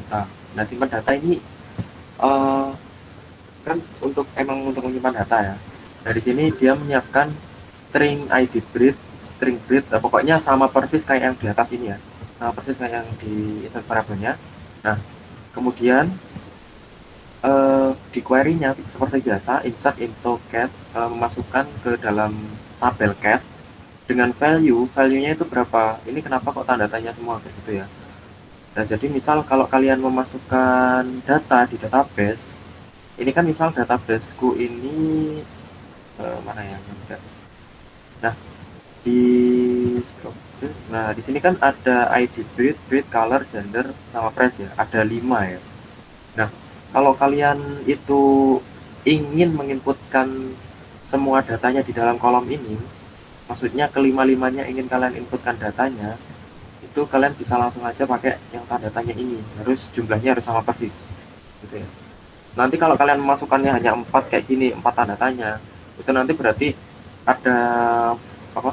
data. Nah, simpan data ini uh, kan untuk menyimpan data ya. Dari sini dia menyiapkan string ID breadth, string breadth, pokoknya sama persis kayak yang di atas ini ya, sama persis kayak yang di insert variabelnya. Nah, kemudian di query-nya seperti biasa, insert into cat, memasukkan ke dalam tabel cat dengan value-nya itu berapa. Ini kenapa kok tanda tanya semua kayak gitu ya. Nah, jadi misal kalau kalian memasukkan data di database, ini kan misal databaseku ini mana yang enggak. Nah, di nah di sini kan ada ID breed, color, gender, sama price ya. Ada 5 ya. Nah, kalau kalian itu ingin menginputkan semua datanya di dalam kolom ini, maksudnya kelima-limanya ingin kalian inputkan datanya, itu kalian bisa langsung aja pakai yang tanda tanya ini. Harus jumlahnya harus sama persis. Gitu ya. Nanti kalau kalian memasukkannya hanya 4 kayak gini, 4 tanda tanya, itu nanti berarti ada apa?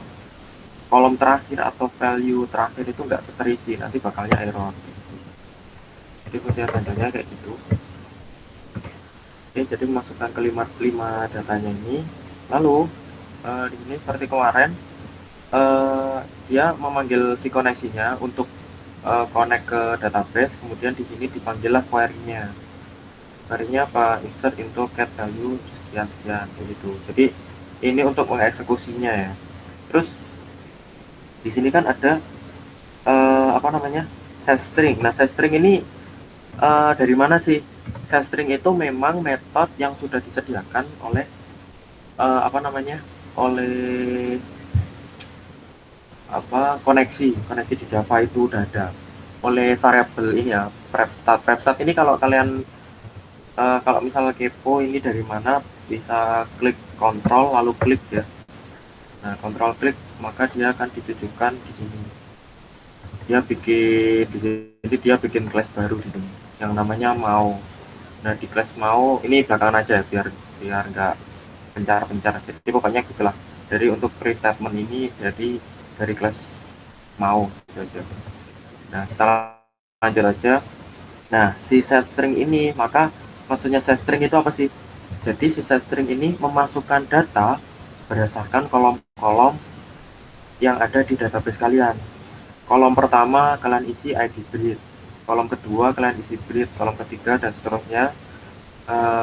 Kolom terakhir atau value terakhir itu nggak terisi, nanti bakalnya error. Jadi fungsi tandanya kayak gitu. Oke, jadi memasukkan kelima datanya ini. Lalu di sini seperti kemarin dia memanggil si koneksinya untuk connect ke database, kemudian di sini dipanggillah query-nya. Query-nya apa? Insert into get value sekian sekian gitu. Jadi ini untuk mengeksekusinya ya. Terus di sini kan ada apa namanya? Set string. Nah, set string ini dari mana sih? Set string itu memang metode yang sudah disediakan oleh apa namanya? Oleh apa koneksi di Java itu udah ada oleh variabel ini ya, prepstat ini. Kalau kalian kalau misalnya kepo ini dari mana, bisa klik kontrol lalu klik ya. Nah, kontrol klik maka dia akan ditujukan di sini. Dia bikin kelas baru di sini yang namanya mau. Nah, di kelas mau ini belakangan aja ya, biar biar nggak pencar-pencar. Jadi pokoknya gitulah. Dari untuk pre statement ini jadi dari kelas mau gitu aja. Nah, kita lanjut aja. Nah, si set string ini, maka maksudnya set string itu apa sih? Jadi si set string ini memasukkan data berdasarkan kolom-kolom yang ada di database kalian. Kolom pertama kalian isi ID breed, kolom kedua kalian isi breed, kolom ketiga dan seterusnya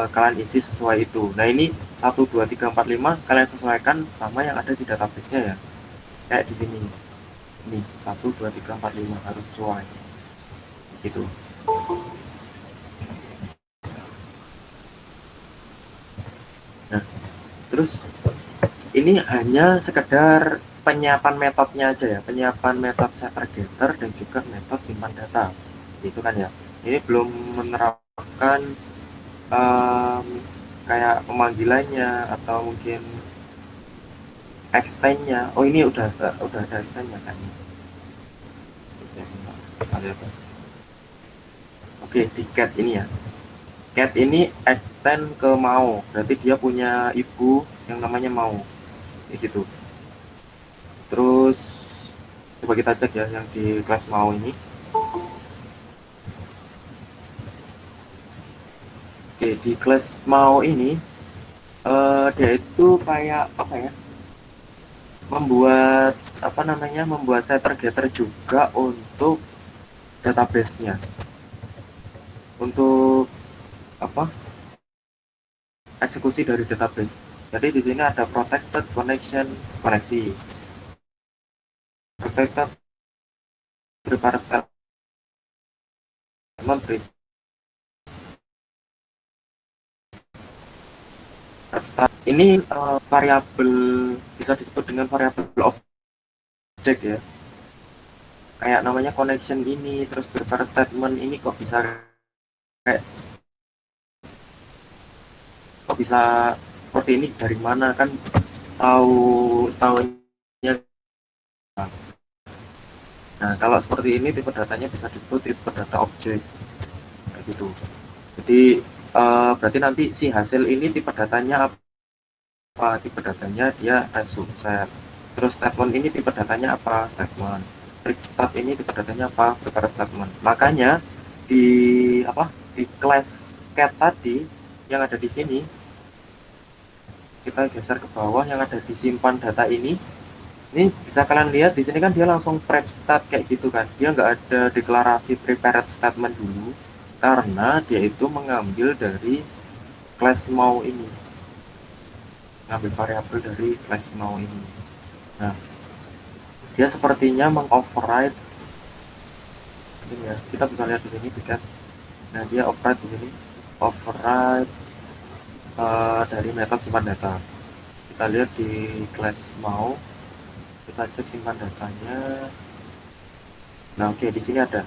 kalian isi sesuai itu. Nah, ini 1 2 3 4 5 kalian sesuaikan sama yang ada di database-nya ya. Kayak di sini. Ini 1 2 3 4 5 harus sesuai. Gitu. Nah, terus ini hanya sekedar penyiapan metodenya aja ya, penyiapan metode setter getter dan juga metode simpan data. Itu kan ya. Ini belum menerapkan um, kayak pemanggilannya atau mungkin extend-nya. Oh, ini udah ada extend-nya kan. Oke, di cat ini ya. Cat ini extend ke mau. Berarti dia punya ibu yang namanya mau. Kayak gitu. Terus coba kita cek ya yang di kelas mau ini. Oke, di kelas mau ini dia itu kayak apa ya? Membuat apa namanya? Membuat setter getter juga untuk database-nya. Untuk apa? Eksekusi dari database. Jadi di sini ada protected connection, koneksi. Protected prepared statement, ini variabel, bisa disebut dengan variabel objek ya, kayak namanya connection ini, terus prepare statement ini kayak kok bisa seperti ini, dari mana kan, tahu tahunya. Nah, kalau seperti ini tipe datanya bisa disebut tipe data objek kayak gitu. Jadi berarti nanti si hasil ini tipe datanya apa? Tipe datanya dia subset. Terus statement ini tipe datanya apa? Statement. Start ini tipe datanya apa? Prepare statement. Makanya di apa di class cat tadi yang ada di sini, kita geser ke bawah yang ada di simpan data ini bisa kalian lihat di sini kan dia langsung prep stat kayak gitu kan, dia nggak ada deklarasi prepared statement dulu karena dia itu mengambil dari class mau ini, ngambil variabel dari class mau ini. Nah, dia sepertinya mengoverride ini ya, kita bisa lihat di sini kan. Nah, dia override di sini, override dari metode simpan data. Kita lihat di class mau, kita cek simpan datanya. Nah, oke, di sini ada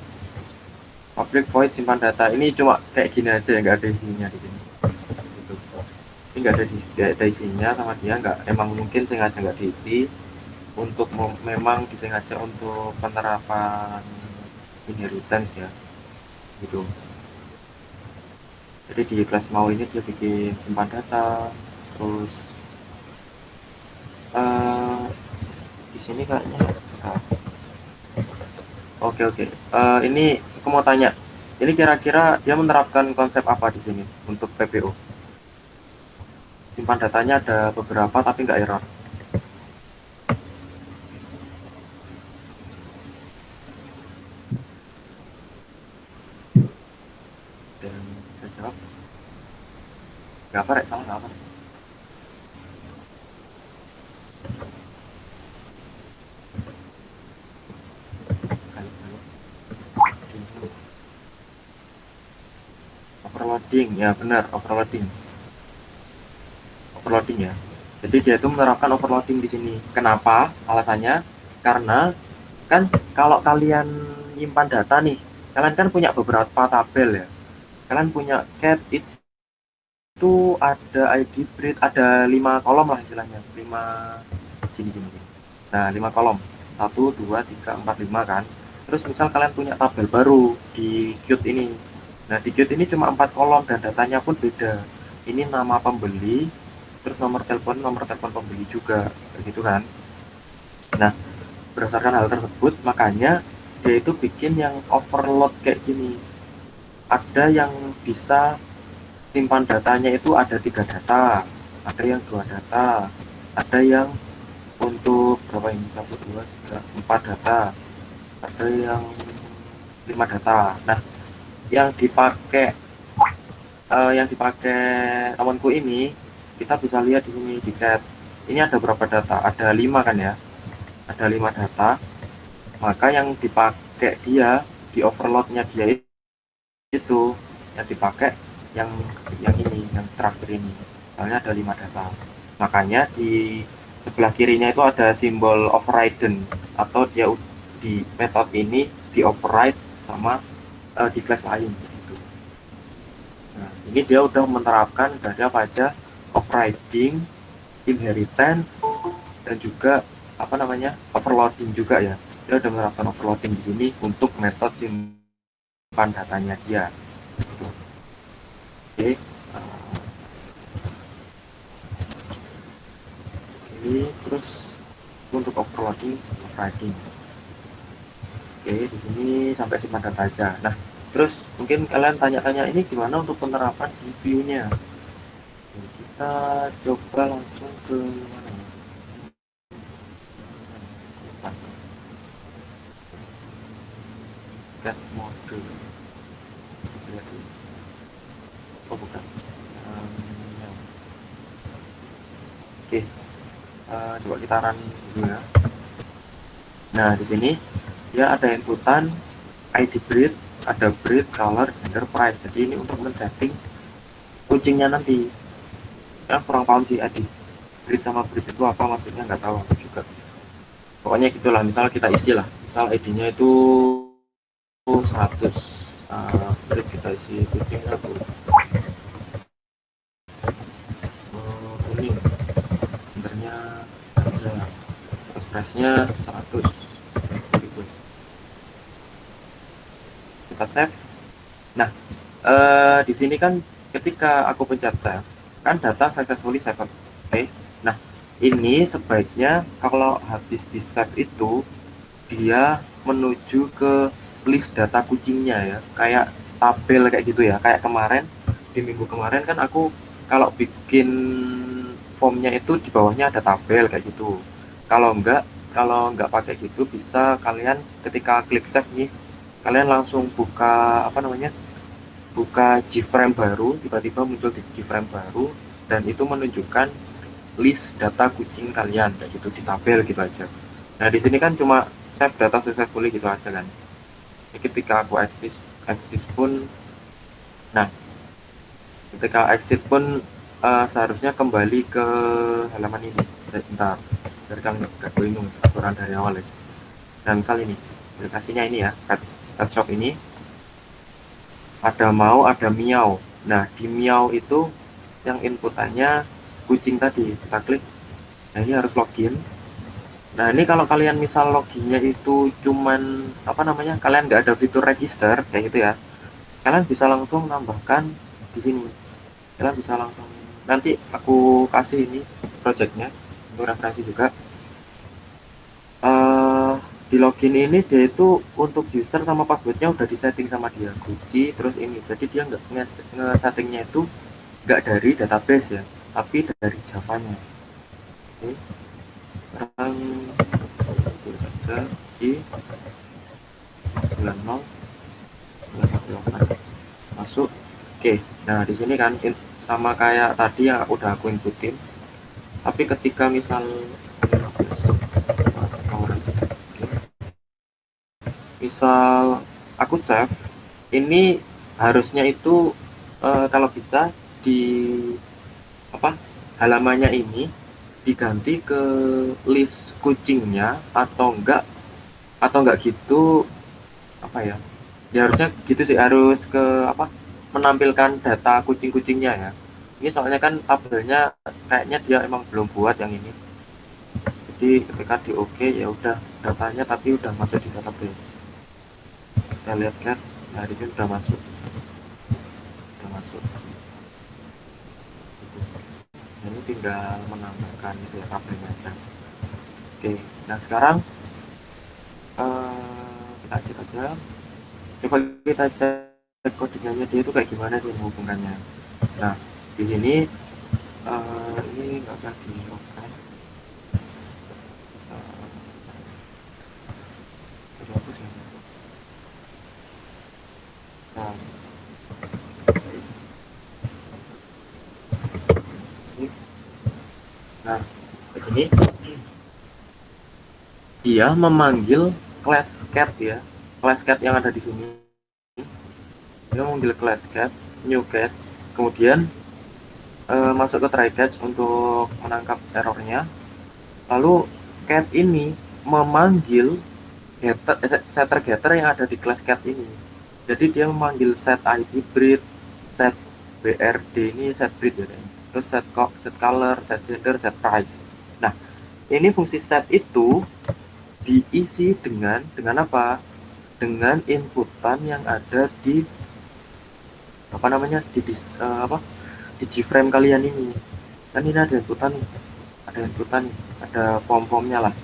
public void simpan data. Ini cuma kayak gini aja ya, nggak ada isinya di sini. Gitu. Ini nggak ada isinya sama dia, nggak, emang mungkin sengaja nggak diisi untuk memang disengaja untuk penerapan inheritance ya, gitu. Jadi di kelas mau ini dia bikin simpan data, terus uh, di sini kayaknya oke. Ini aku mau tanya, ini kira-kira dia menerapkan konsep apa di sini untuk PPO? Simpan datanya ada beberapa tapi nggak error. Dan saya jawab, nggak apa, salah nggak apa. Overloading, ya benar, overloading ya. Jadi dia itu menerapkan overloading di sini. Kenapa? Alasannya karena kan kalau kalian nyimpan data nih, kalian kan punya beberapa tabel ya. Kalian punya cat itu ada ID breed, ada 5 kolom lah istilahnya, 5 gini. Nah, 5 kolom, 1 2 3 4 5 kan. Terus misal kalian punya tabel baru di Qt ini. Nah, di Qt ini cuma 4 kolom dan datanya pun beda. Ini nama pembeli, terus nomor telepon pembeli juga, begitu kan. Nah, berdasarkan hal tersebut makanya dia itu bikin yang overload kayak gini. Ada yang bisa simpan datanya itu ada 3 data, ada yang 2 data, ada yang untuk berapa ini, 1 2 3 4 data, ada yang 5 data. Nah, yang dipakai temanku ini, kita bisa lihat di sini di cat ini ada berapa data, ada 5 kan ya, ada 5 data. Maka yang dipakai dia di overloadnya dia itu yang dipakai yang ini, yang terakhir ini, soalnya ada 5 data. Makanya di sebelah kirinya itu ada simbol overriden, atau dia di metode ini di override sama di kelas lain gitu. Nah, ini dia udah menerapkan dari apa aja, overriding, inheritance, dan juga apa namanya, overloading juga ya. Dia udah menerapkan overloading di sini untuk metode simpan datanya dia. Gitu. Oke, ini terus untuk overloading. Oke, di sini sampai simpan data aja. Nah, terus mungkin kalian tanya-tanya ini gimana untuk penerapan di view-nya. Kita coba langsung ke mana ya? Get mode. Lihat dulu. Oh bukan. Ya. Oke, coba kita run dulu ya. Nah, di sini dia ada inputan ID breed, ada breed, color, gender, price. Jadi ini untuk men-setting kucingnya nanti. Ya kurang paham sih ID breed sama breed itu apa maksudnya, nggak tahu aku juga. Pokoknya gitulah, misal kita isi lah, misal ID-nya itu 100, breed kita isi kucingnya tuh kuning, gendernya ada, terus price-nya 100 gitu. Kita save. Nah, di sini kan ketika aku pencet save, kan data successfully saved. Oke. Nah, ini sebaiknya kalau habis di save itu dia menuju ke list data kucingnya ya. Kayak tabel kayak gitu ya. Kayak kemarin di minggu kemarin kan aku kalau bikin formnya itu di bawahnya ada tabel kayak gitu. Kalau enggak pakai gitu, bisa kalian ketika klik save nih, kalian langsung buka apa namanya, buka Gframe baru, tiba-tiba muncul di Gframe baru, dan itu menunjukkan list data kucing kalian kayak gitu di tabel gitu aja. Nah di sini kan cuma save data successfully gitu aja kan. Jadi ketika aku exit pun, nah ketika exit pun seharusnya kembali ke halaman ini. Bentar, biar kan nggak bingung aturan dari awal ya. Nah misal ini aplikasinya ini ya, pet shop ini ada mau ada miau. Nah di miau itu yang inputannya kucing tadi, kita klik. Nah ini harus login. Nah ini kalau kalian misal loginnya itu cuman apa namanya, kalian nggak ada fitur register kayak gitu ya, kalian bisa langsung nambahkan di sini. Kalian bisa langsung, nanti aku kasih ini projectnya untuk referensi juga. eh di login ini dia itu untuk user sama passwordnya udah disetting sama dia Gucci, terus ini jadi dia nggak nge-settingnya itu nggak dari database ya, tapi dari Javanya. Oke, sekarang saja G 90 918 masuk. Oke, nah di sini kan sama kayak tadi yang udah aku inputin, tapi ketika misal aku save ini, harusnya itu kalau bisa di apa, halamannya ini diganti ke list kucingnya, atau enggak gitu apa ya, ya harusnya gitu sih, harus ke apa, menampilkan data kucing-kucingnya ya. Ini soalnya kan tabelnya kayaknya dia emang belum buat yang ini, jadi ketika di oke ya udah datanya tapi udah masuk di database. Kita lihat kan, nah di sini udah masuk. Nah, ini tinggal menambahkan itu ya, tabelnya aja. Oke, nah sekarang kita cek aja, coba kita cek codingannya dia itu kayak gimana sih menghubungkannya. Nah di sini ini nggak usah dihilangkan. Dihapus ya. Nah ini, nah ini dia memanggil class cat ya, class cat yang ada di sini. Dia memanggil class cat, new cat, kemudian masuk ke try catch untuk menangkap errornya. Lalu cat ini memanggil setter getter yang ada di class cat ini. Jadi dia memanggil set ID breed, set BRD ini set breed ya, terus set color, set gender, set price. Nah ini fungsi set itu diisi dengan apa? Dengan inputan yang ada di apa namanya, di Gframe kalian ini. Kan ini ada inputan, ada form-formnya lah.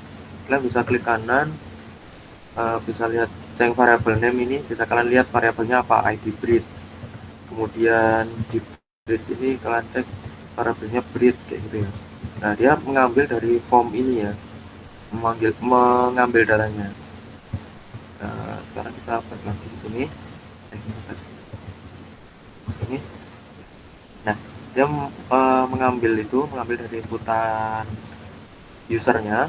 Kalian bisa klik kanan, bisa lihat ceng variable name ini, bisa kalian lihat variabelnya apa, ID breed. Kemudian di breed ini kalian cek variabelnya breed kayak gitu ya. Nah dia mengambil dari form ini ya, mengambil datanya. Nah, sekarang kita balik lagi di sini. Ini. Nah, dia mengambil dari inputan usernya,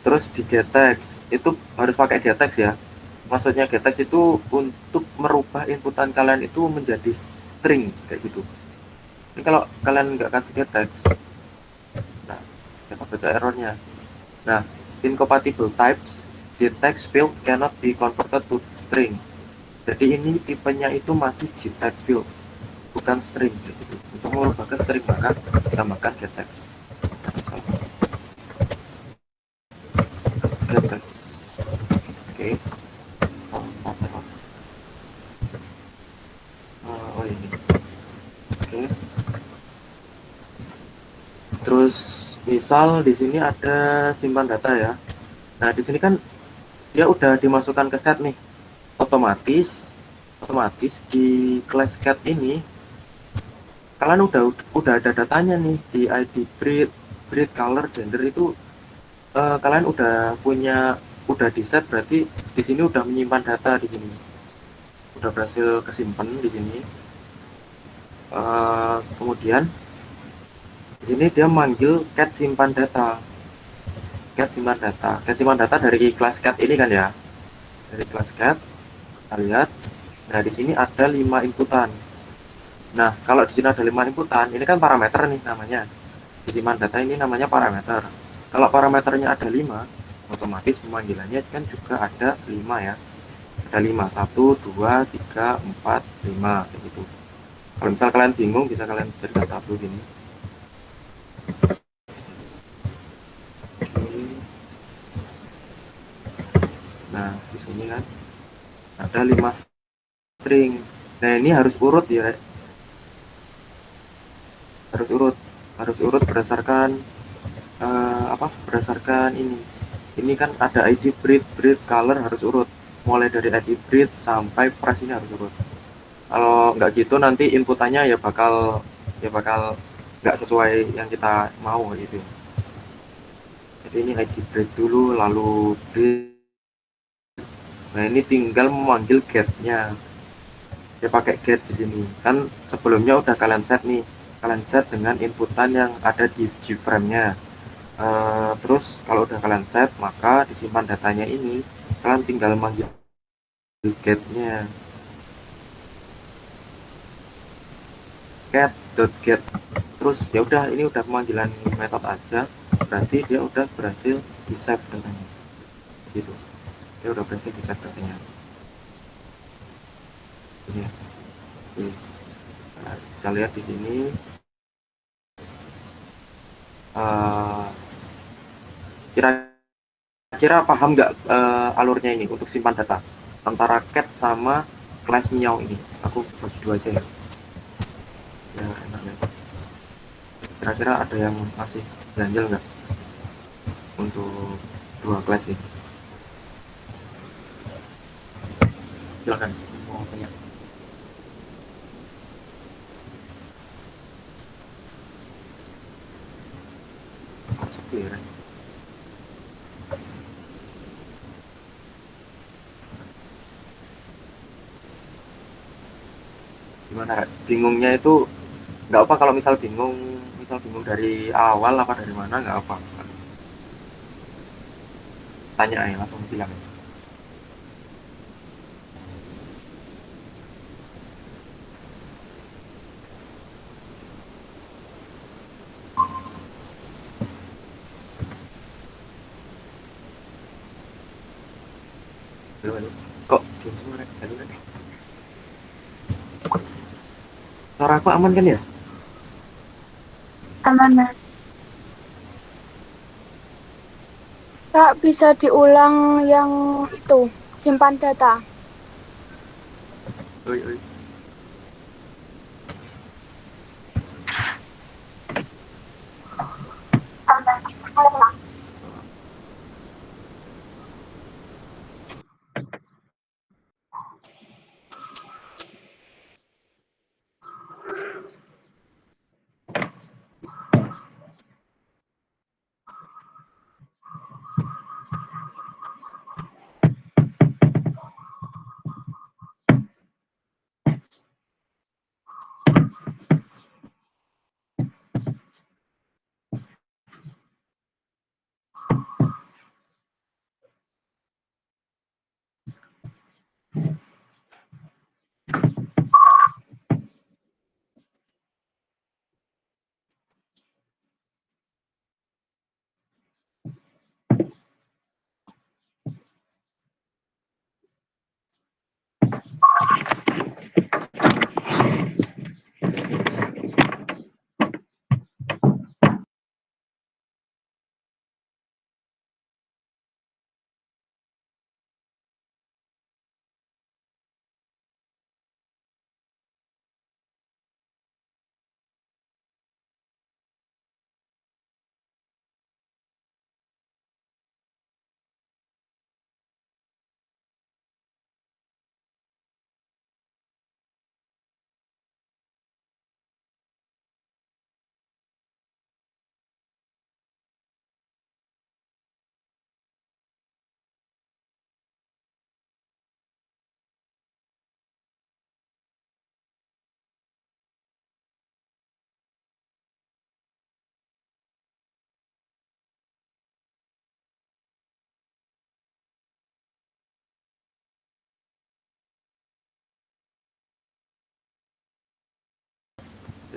terus di gettext itu harus pakai gettext ya. Maksudnya gettext itu untuk merubah inputan kalian itu menjadi string kayak gitu. Ini kalau kalian nggak kasih gettext, nah kita baca errornya. Nah, incompatible types, the text field cannot be converted to string. Jadi ini tipenya itu masih JTAG field, bukan string gitu. Untuk mengubah ke string maka tambahkan getText. Oke. Oh ini. Oke. Terus misal di sini ada simpan data ya. Nah di sini kan dia udah dimasukkan ke set nih, otomatis otomatis di class cat ini kalian udah ada datanya nih di ID breed, color, gender itu kalian udah punya, udah di set, berarti di sini udah menyimpan data di sini, udah berhasil kesimpan di sini. Kemudian di sini dia manggil cat simpan data, cat simpan data dari kelas cat ini kan ya, dari kelas cat. Kita lihat, nah di sini ada 5 inputan. Nah kalau di sini ada 5 inputan, ini kan parameter nih namanya, di simpan data ini namanya parameter. Kalau parameternya ada 5, otomatis pemanggilannya kan juga ada 5 ya, ada 5, 1, 2, 3, 4, 5 kayak gitu. Kalau misal kalian bingung, bisa kalian jadikan satu gini. Nah di sini kan ada 5 string. Nah ini harus urut ya, harus urut, berdasarkan berdasarkan ini kan ada ID breed, color, harus urut, mulai dari ID breed sampai price ini harus urut. Kalau nggak gitu nanti inputannya ya bakal nggak sesuai yang kita mau gitu. Jadi ini ID breed dulu, lalu breed. Nah ini tinggal memanggil get-nya, ya pakai get di sini kan. Sebelumnya udah kalian set nih, kalian set dengan inputan yang ada di gframe-nya. Terus kalau udah kalian set, maka disimpan datanya ini, kalian tinggal manggil get-nya, get. Terus ya udah, ini udah pemanggilan metode aja, berarti dia udah berhasil di save datanya gitu, dia udah berhasil di save datanya ini ya. Nah, kita lihat di sini, uh, kira-kira paham nggak alurnya ini untuk simpan data antara cat sama class meow ini. Aku bagi dua aja ya, ya enaknya. Kira-kira ada yang masih ganjel nggak untuk dua kelas ini? Silakan mau tanya. Konsep clear ya? Gimana, bingungnya itu nggak apa kalau misal bingung dari awal apa dari mana, nggak apa, tanya aja langsung bilang. Halo, halo. Kok belum semua Rek? Halo, Rek. Suara aku aman kan ya? Aman, Mas. Kak, bisa diulang yang itu, simpan data. Oi, oi.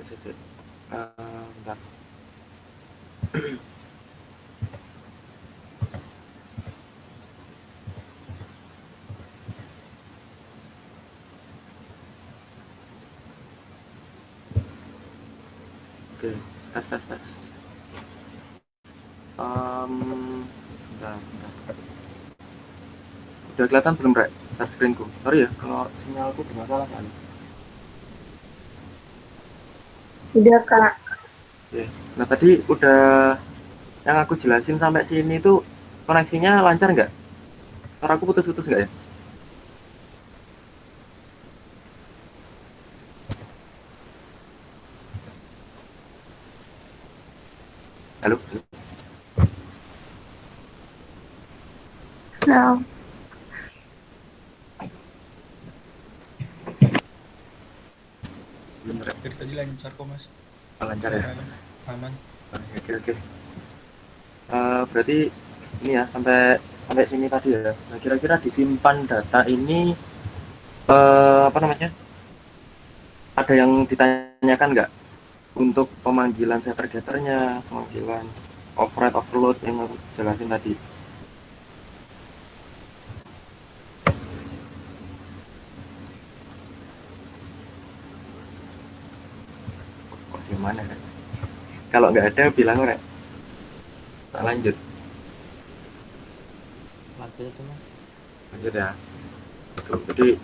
Bentar. Oke, tes. Bentar. Udah kelihatan belum, Rek? Share screen-ku. Sorry ya, kalau sinyalku bermasalah kali. Sudah, Kak. Oke. Nah, tadi udah yang aku jelasin sampai sini tuh koneksinya lancar nggak? Suara aku putus-putus nggak ya? Halo? Nah, Belum, Rek. Dari tadi lancar kok, Mas. Lancar ya? Aman. Oke. Berarti ini ya sampai sini tadi ya. Nah, kira-kira disimpan data ini apa namanya? Ada yang ditanyakan nggak untuk pemanggilan setter-getternya, pemanggilan override overload yang aku jelasin tadi? Kok gimana ya? Kalau nggak ada bilang, Rek. Nah, lanjut itu Mas. lanjut ya. Jadi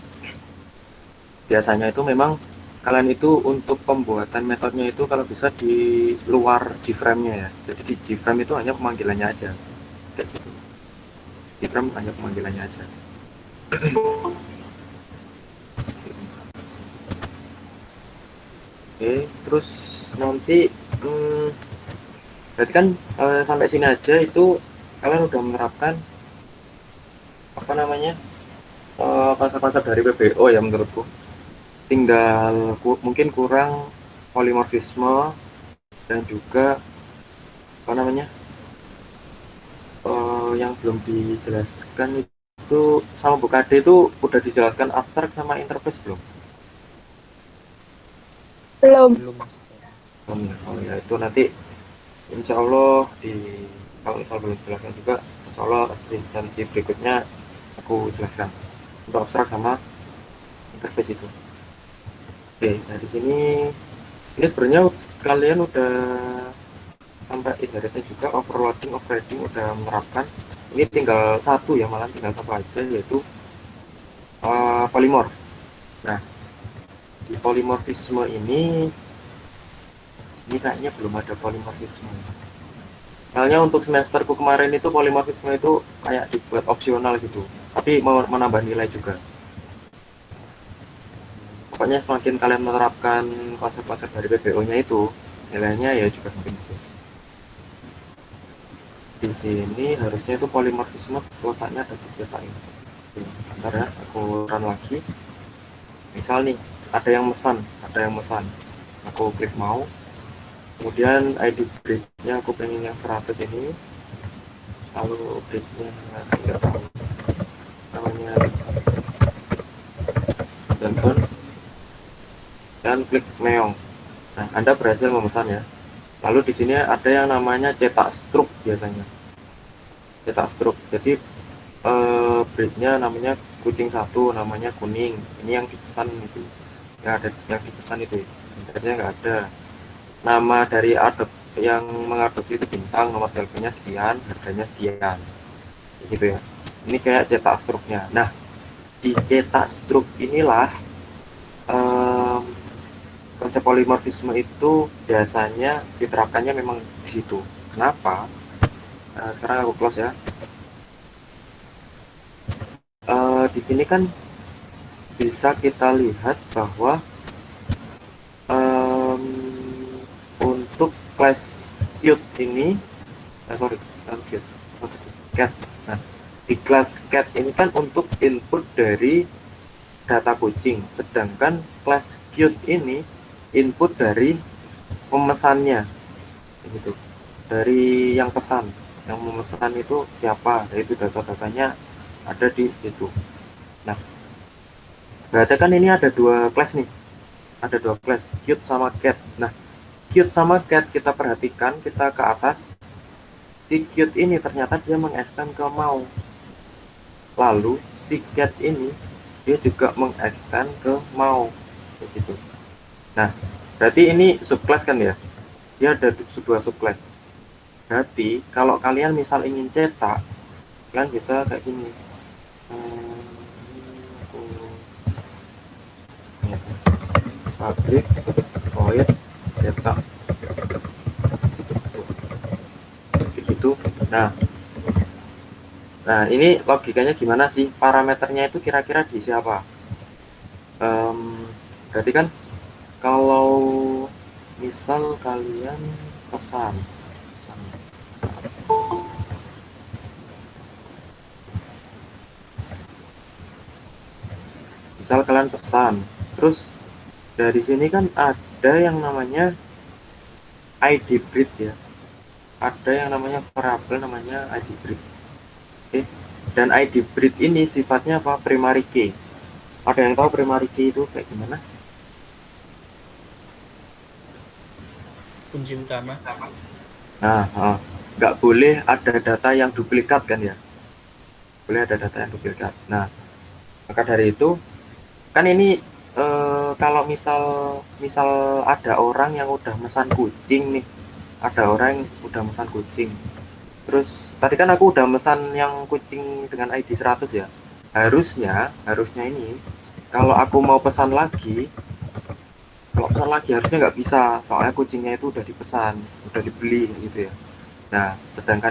biasanya itu memang kalian itu untuk pembuatan metodenya itu kalau bisa di luar G-frame-nya ya. Jadi di G-frame itu hanya pemanggilannya aja. Kayak gitu. G-frame hanya pemanggilannya aja. Oke, terus nanti berarti kan sampai sini aja itu kalian udah menerapkan apa namanya konsep-konsep dari PBO ya menurutku. Tinggal mungkin kurang polimorfisme dan juga apa namanya yang belum dijelaskan itu sama Bu KD itu udah dijelaskan abstrak sama interface belum? belum. Mas. Oh ya, itu nanti insya Allah kalau misal belum dijelaskan juga insya Allah instansi berikutnya aku jelaskan untuk abstrak sama interface itu. Oke, dari sini ini sebenarnya kalian udah sampai ibaratnya juga overloading, overriding udah menerapkan. Ini tinggal satu ya, malah tinggal satu aja yaitu polimorf. Nah, di polimorfisme ini kayaknya belum ada polimorfisme. Soalnya untuk semesterku kemarin itu polimorfisme itu kayak dibuat opsional gitu, tapi mau menambah nilai juga. Pokoknya semakin kalian menerapkan konsep-konsep dari PBO-nya itu, nilainya ya juga semakin bagus. Di sini harusnya itu polimorfisme letaknya ada di cetak ini. Bentar ya, aku run lagi. Misal nih, ada yang mesan. Aku klik mau, kemudian ID bridge-nya aku pengen yang 100 ini, lalu bridge-nya nggak tahu namanya, dan klik meong. Nah, Anda berhasil memesan ya. Lalu di sini ada yang namanya cetak struk biasanya. Cetak struk. Jadi bridge-nya namanya kucing satu, namanya kuning. Ini yang dipesan itu. Nggak ada yang dipesan itu. Sebenarnya nggak ada. Nama dari adop yang mengadopsi itu bintang, nomor teleponnya sekian, harganya sekian. Gitu ya. Ini kayak cetak struknya. Nah, di cetak struk inilah konsep polimorfisme itu biasanya diterapkannya memang di situ. Kenapa? Sekarang aku close ya. Di sini kan bisa kita lihat bahwa untuk class cute ini, cat. Nah, di kelas cat ini kan untuk input dari data kucing, sedangkan kelas cute ini input dari pemesannya, gitu. Dari yang pesan, yang memesan itu siapa, itu data-datanya ada di situ. Nah, berarti kan ini ada dua kelas nih, ada dua class, cute sama cat. Nah, cute sama cat kita perhatikan, kita ke atas, si cute ini ternyata dia mengextend ke mau. Lalu si cat ini dia juga mengextend ke mau, begitu. Nah, berarti ini subclass kan ya? Dia ada sebuah subclass. Berarti kalau kalian misal ingin cetak, kalian bisa kayak gini. Pabrik void cetak gitu. Nah, ini logikanya gimana sih? Parameternya itu kira-kira di siapa? Berarti kan kalau misal kalian pesan, misal kalian pesan, terus dari sini kan ada yang namanya ID breed ya, ada yang namanya variabel namanya ID breed. Oke, dan ID breed ini sifatnya apa? Primary key. Ada yang tahu primary key itu kayak gimana? Kunci utama. Nah, nggak boleh ada data yang duplikat kan ya? Boleh ada data yang duplikat. Nah, maka dari itu kan ini kalau misal misal ada orang yang udah mesan kucing nih, ada orang yang udah mesan kucing, terus tadi kan aku udah mesan yang kucing dengan ID 100 ya, harusnya ini kalau aku mau pesan lagi, kalau pesan lagi harusnya nggak bisa, soalnya kucingnya itu udah dipesan, udah dibeli gitu ya. Nah, sedangkan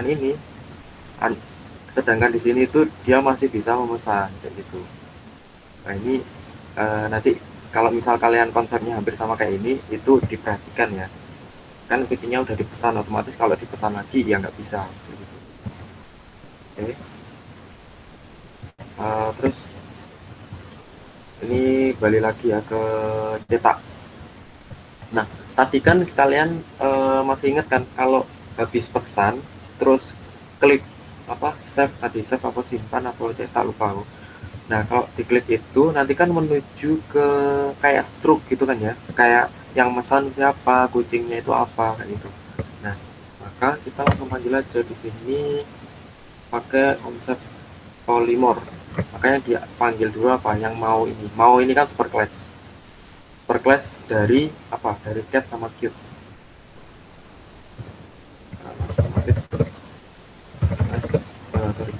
di sini itu dia masih bisa memesan kayak gitu. Nah, ini nanti kalau misal kalian konsepnya hampir sama kayak ini, itu diperhatikan ya. Kan kucingnya udah dipesan, otomatis kalau dipesan lagi ya nggak bisa. Gitu. Oke. Terus ini balik lagi ya ke cetak. Nah, tadi kan kalian masih ingat kan kalau habis pesan, terus klik apa save tadi, save apa simpan atau cetak lupa aku. Nah, kalau diklik itu nanti kan menuju ke kayak struk gitu kan ya, kayak yang mesan siapa, kucingnya itu apa kayak gitu. Nah, maka kita langsung panggil aja di sini pakai konsep polymorph. Makanya dia panggil dulu apa yang mau ini. Mau ini kan superclass. Superclass dari apa? Dari cat sama cute. Sorry.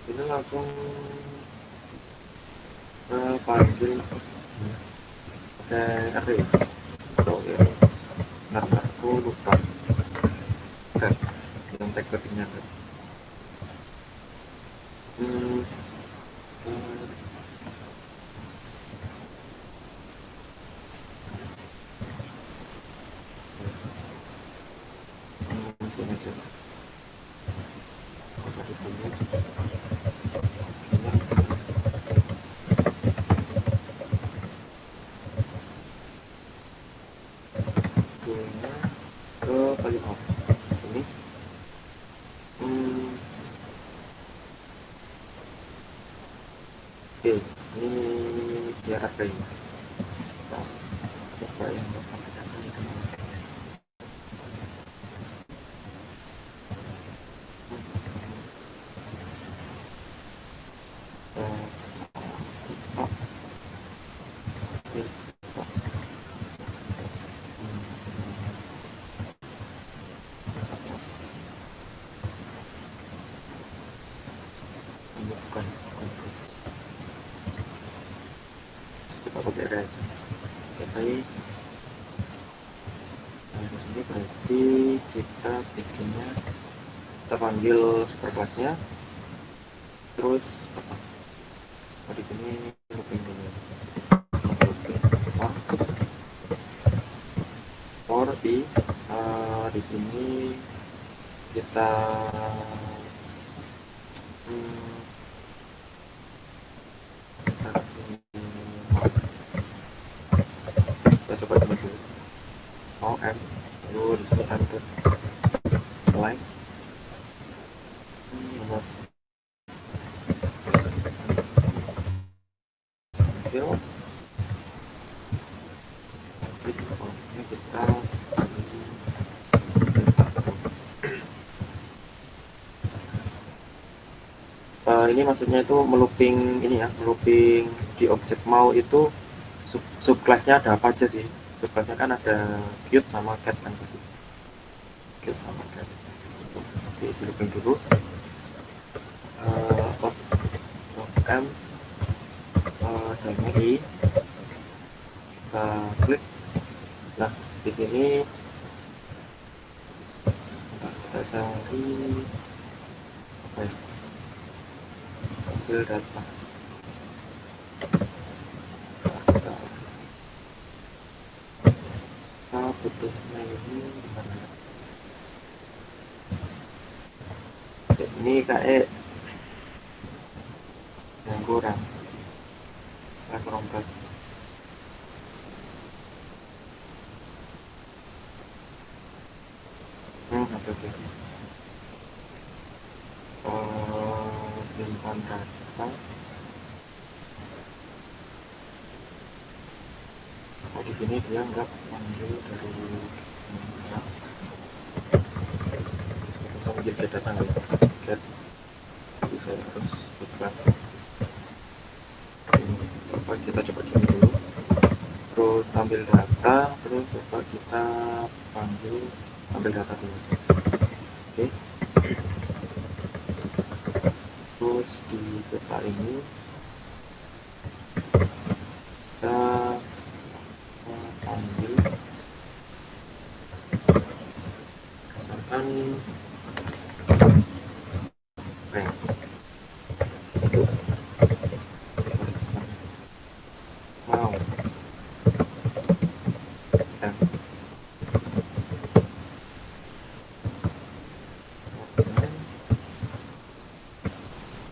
Ini langsung panggil pakai array. Sorry, bentar, aku lupa. Oke, yang tag ketingnya. Hmm, mungkin aja. Apa ditanya? Punya ke polymorph ini. Hmm, oke, ini biar apa ini? Nah, coba yang ini bukan kita pakai array aja. Oke, nah, di sini berarti kita bikinnya, kita panggil superclassnya, terus di sini looping dulu, for di sini kita kita coba dulu OM, lalu di sini enter select nomor file, defaultnya kita ini maksudnya itu melooping ini ya, melooping di objek mau itu subclassnya ada apa aja sih. Subclassnya kan ada cute sama cat kan, cute sama cat. Oke, di looping dulu. M dan I kita klik. Nah, di sini kita cari apa ya, hasil data. Kita butuhnya ini dimana? Ini kayak yang kurang, saya kurang berat. Oke. Simpan data. Oh, di sini dia nggak panggil dari ya. Kita ambil get data nggak ya? Get, bisa harus buka. Coba kita coba dulu. Terus ambil data, terus coba kita panggil ambil data dulu. Oke. Terus di data ini kita panggil misalkan rank. Mau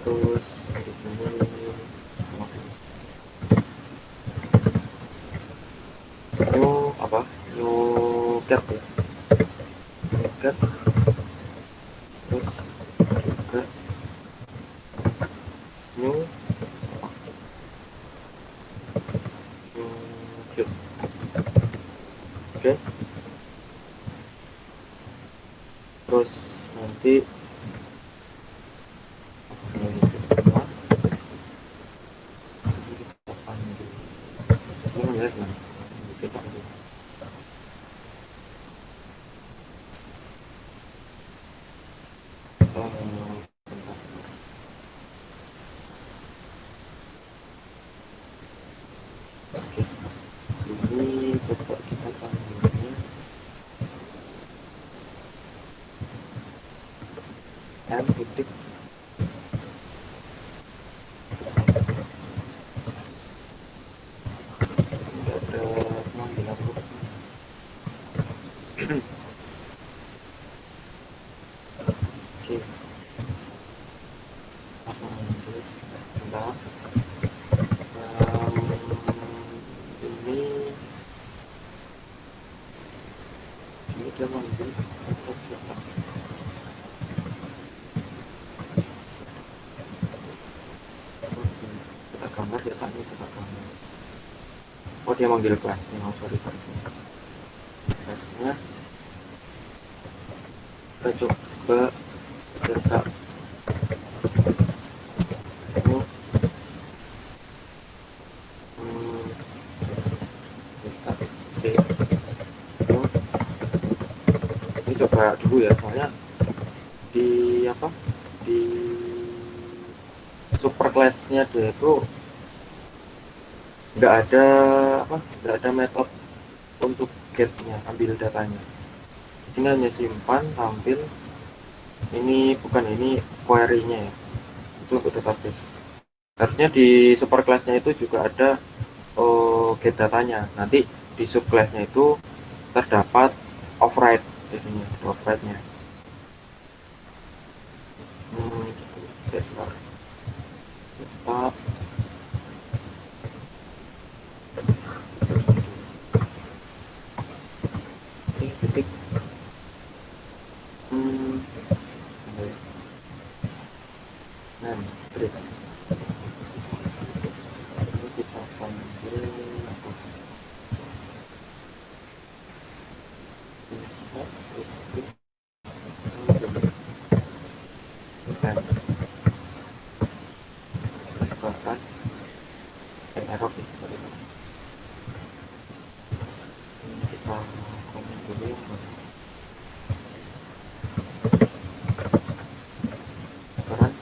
terus di sini new apa, new get ya, new get, terus juga new get. Oke, terus nanti kita panggil ini ya, kita panggil ini, coba kita panggilnya M titik nggak ada panggilan bu. Oke, apa lanjut bentar. Ini dia manggil kita gambar ya, tadi kita gambar. Oh, dia manggil kelasnya. Oh, sorry kelasnya. Kita coba data ini ini coba dulu ya, soalnya di apa, di superclassnya dia itu nggak ada metode untuk getnya, ambil datanya. Ini hanya simpan tampil. Ini bukan, ini query-nya ya, itu untuk database. Harusnya di superclass-nya itu juga ada get datanya. Nanti di subclass-nya itu terdapat override, biasanya override-nya. Kita bahkan error nih, kita komen dulu yang sekarang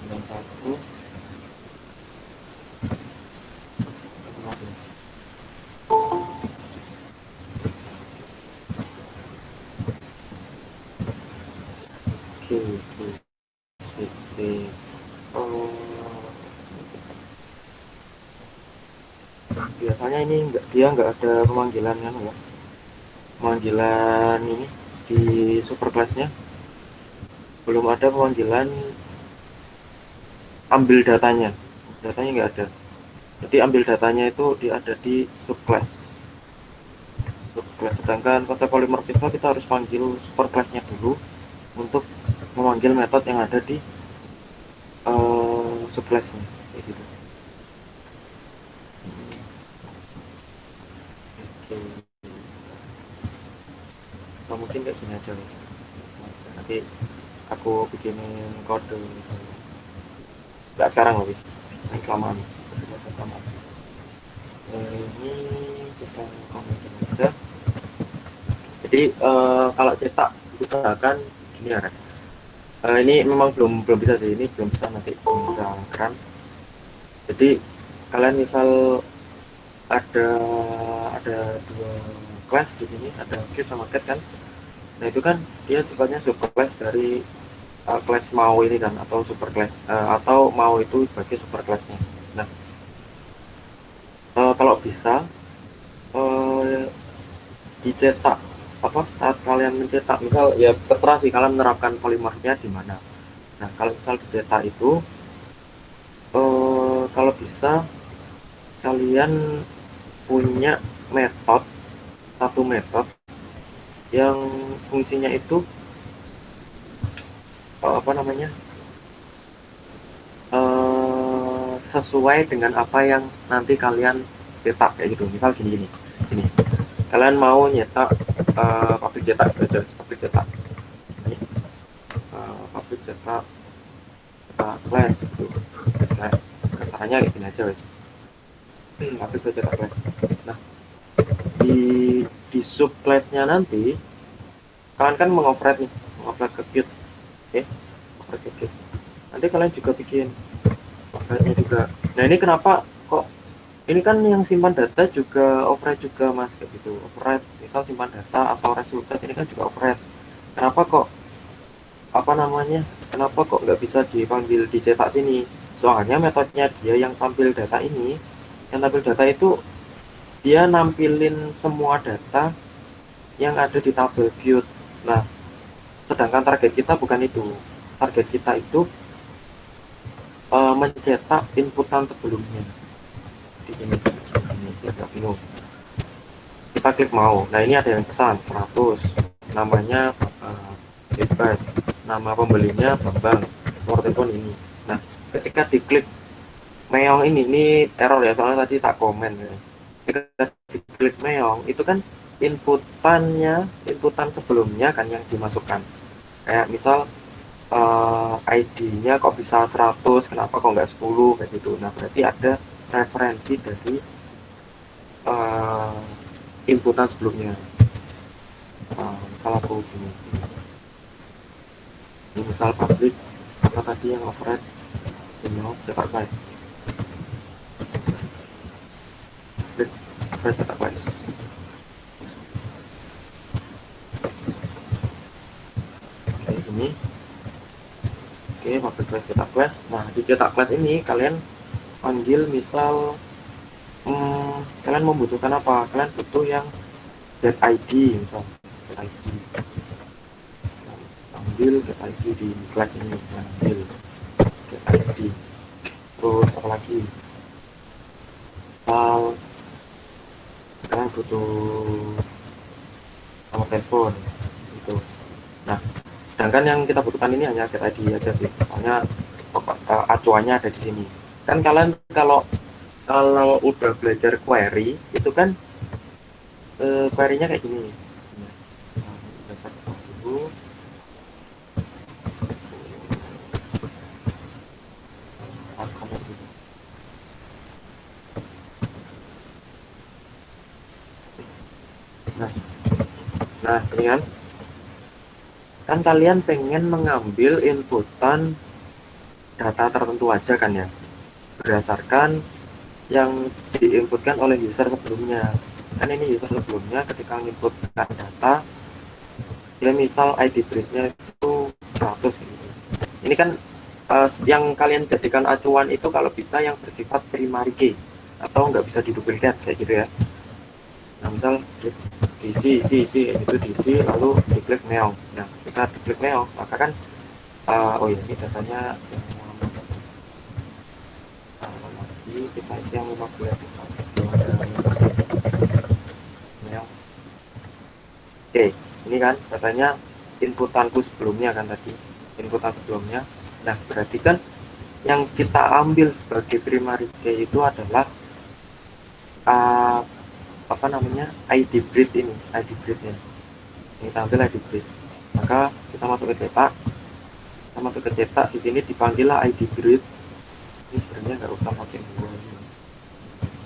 91 biasanya ini dia nggak ada pemanggilan kan ya, pemanggilan ini di superclass-nya belum ada pemanggilan ambil datanya nggak ada. Jadi ambil datanya itu ada di subclass. Sedangkan konsep polimorfisme kita harus panggil superclass-nya dulu untuk memanggil metode yang ada di subclass-nya kayak gitu. Oke. Mungkin kayak gini aja. Nanti aku bikinin kode. Nggak sekarang lebih. Ini kelamaan. Ini kita komentin aja. Jadi kalau cetak usahakan gini ya. Ini memang belum bisa sih, ini belum bisa, nanti bisa keren. Jadi kalian misal ada dua kelas di sini, ada Q sama Cat kan. Nah itu kan dia sifatnya superclass dari kelas mau ini kan, atau superclass atau mau itu sebagai superclassnya. Nah kalau bisa dicetak apa saat kalian mencetak, misal ya terserah sih kalian menerapkan polimorfnya di mana. Nah kalau misal dicetak itu kalau bisa kalian punya satu metode yang fungsinya itu apa namanya sesuai dengan apa yang nanti kalian cetak kayak gitu. Misal gini kalian mau nyetak pabrik cetak aja, pabrik cetak ini pabrik cetak class gitu, caranya kayak gini aja wes, pabrik cetak class. Nah di sub classnya nanti kalian kan mengoperate ke Qt, oke, operate ke Qt. Nanti kalian juga bikin operate juga. Nah ini kenapa kok ini kan yang simpan data juga operate juga mas, kayak gitu. Operate misal simpan data atau resultat ini kan juga operate. Kenapa kok apa namanya kenapa kok nggak bisa dipanggil dicetak sini? Soalnya metodenya dia yang tampil data ini, yang tampil data itu dia nampilin semua data yang ada di tabel Qt. Nah sedangkan target kita bukan itu, target kita itu mencetak inputan sebelumnya. Di ini agak bingung. Kita klik mau. Nah ini ada yang pesan 100, namanya bebas, nama pembelinya Bambang, nomor telepon ini. Nah ketika diklik meong ini error ya, soalnya tadi tak komen ya. Ketika diklik meong itu kan inputan sebelumnya kan yang dimasukkan. Kayak misal ID-nya kok bisa 100, kenapa kok nggak 10 kayak gitu. Nah berarti ada referensi dari inputan sebelumnya. Misal aku gini, ini misal pabrik apa tadi yang operate ini cetak guys, cetak guys. Oke ini, oke pabrik cetak guys. Nah di cetak guys ini kalian panggil misal kalian membutuhkan apa, kalian butuh yang get ID misal get ID, ambil get ID di kelas ini, ambil get ID. Terus apa lagi, kalian butuh nomor telepon gitu. Nah sedangkan yang kita butuhkan ini hanya get ID aja sih, soalnya acuannya ada di sini kan. Kalian kalau udah belajar query itu kan query-nya kayak gini. Daftar dulu. Comment dulu. Nah ini kan kalian pengen mengambil inputan data tertentu aja kan ya, berdasarkan yang diinputkan oleh user sebelumnya. Kan ini user sebelumnya ketika menginputkan data, dia misal ID breed-nya itu 100 gitu. Ini kan yang kalian jadikan acuan itu kalau bisa yang bersifat primary key atau nggak bisa diduplikat kayak gitu ya. Nah misal DC itu DC lalu diklik neon. Nah kita diklik neon maka kan oh ya ini datanya lagi kita isi yang 15 neon. Oke ini kan datanya inputanku sebelumnya kan tadi inputan sebelumnya. Nah berarti kan yang kita ambil sebagai primary key itu adalah apa namanya ID breed ini, ID breednya ini tampil ID breed. Maka kita masuk ke cetak, di sini dipanggillah ID breed. Ini sebenarnya nggak usah pakai dua ini,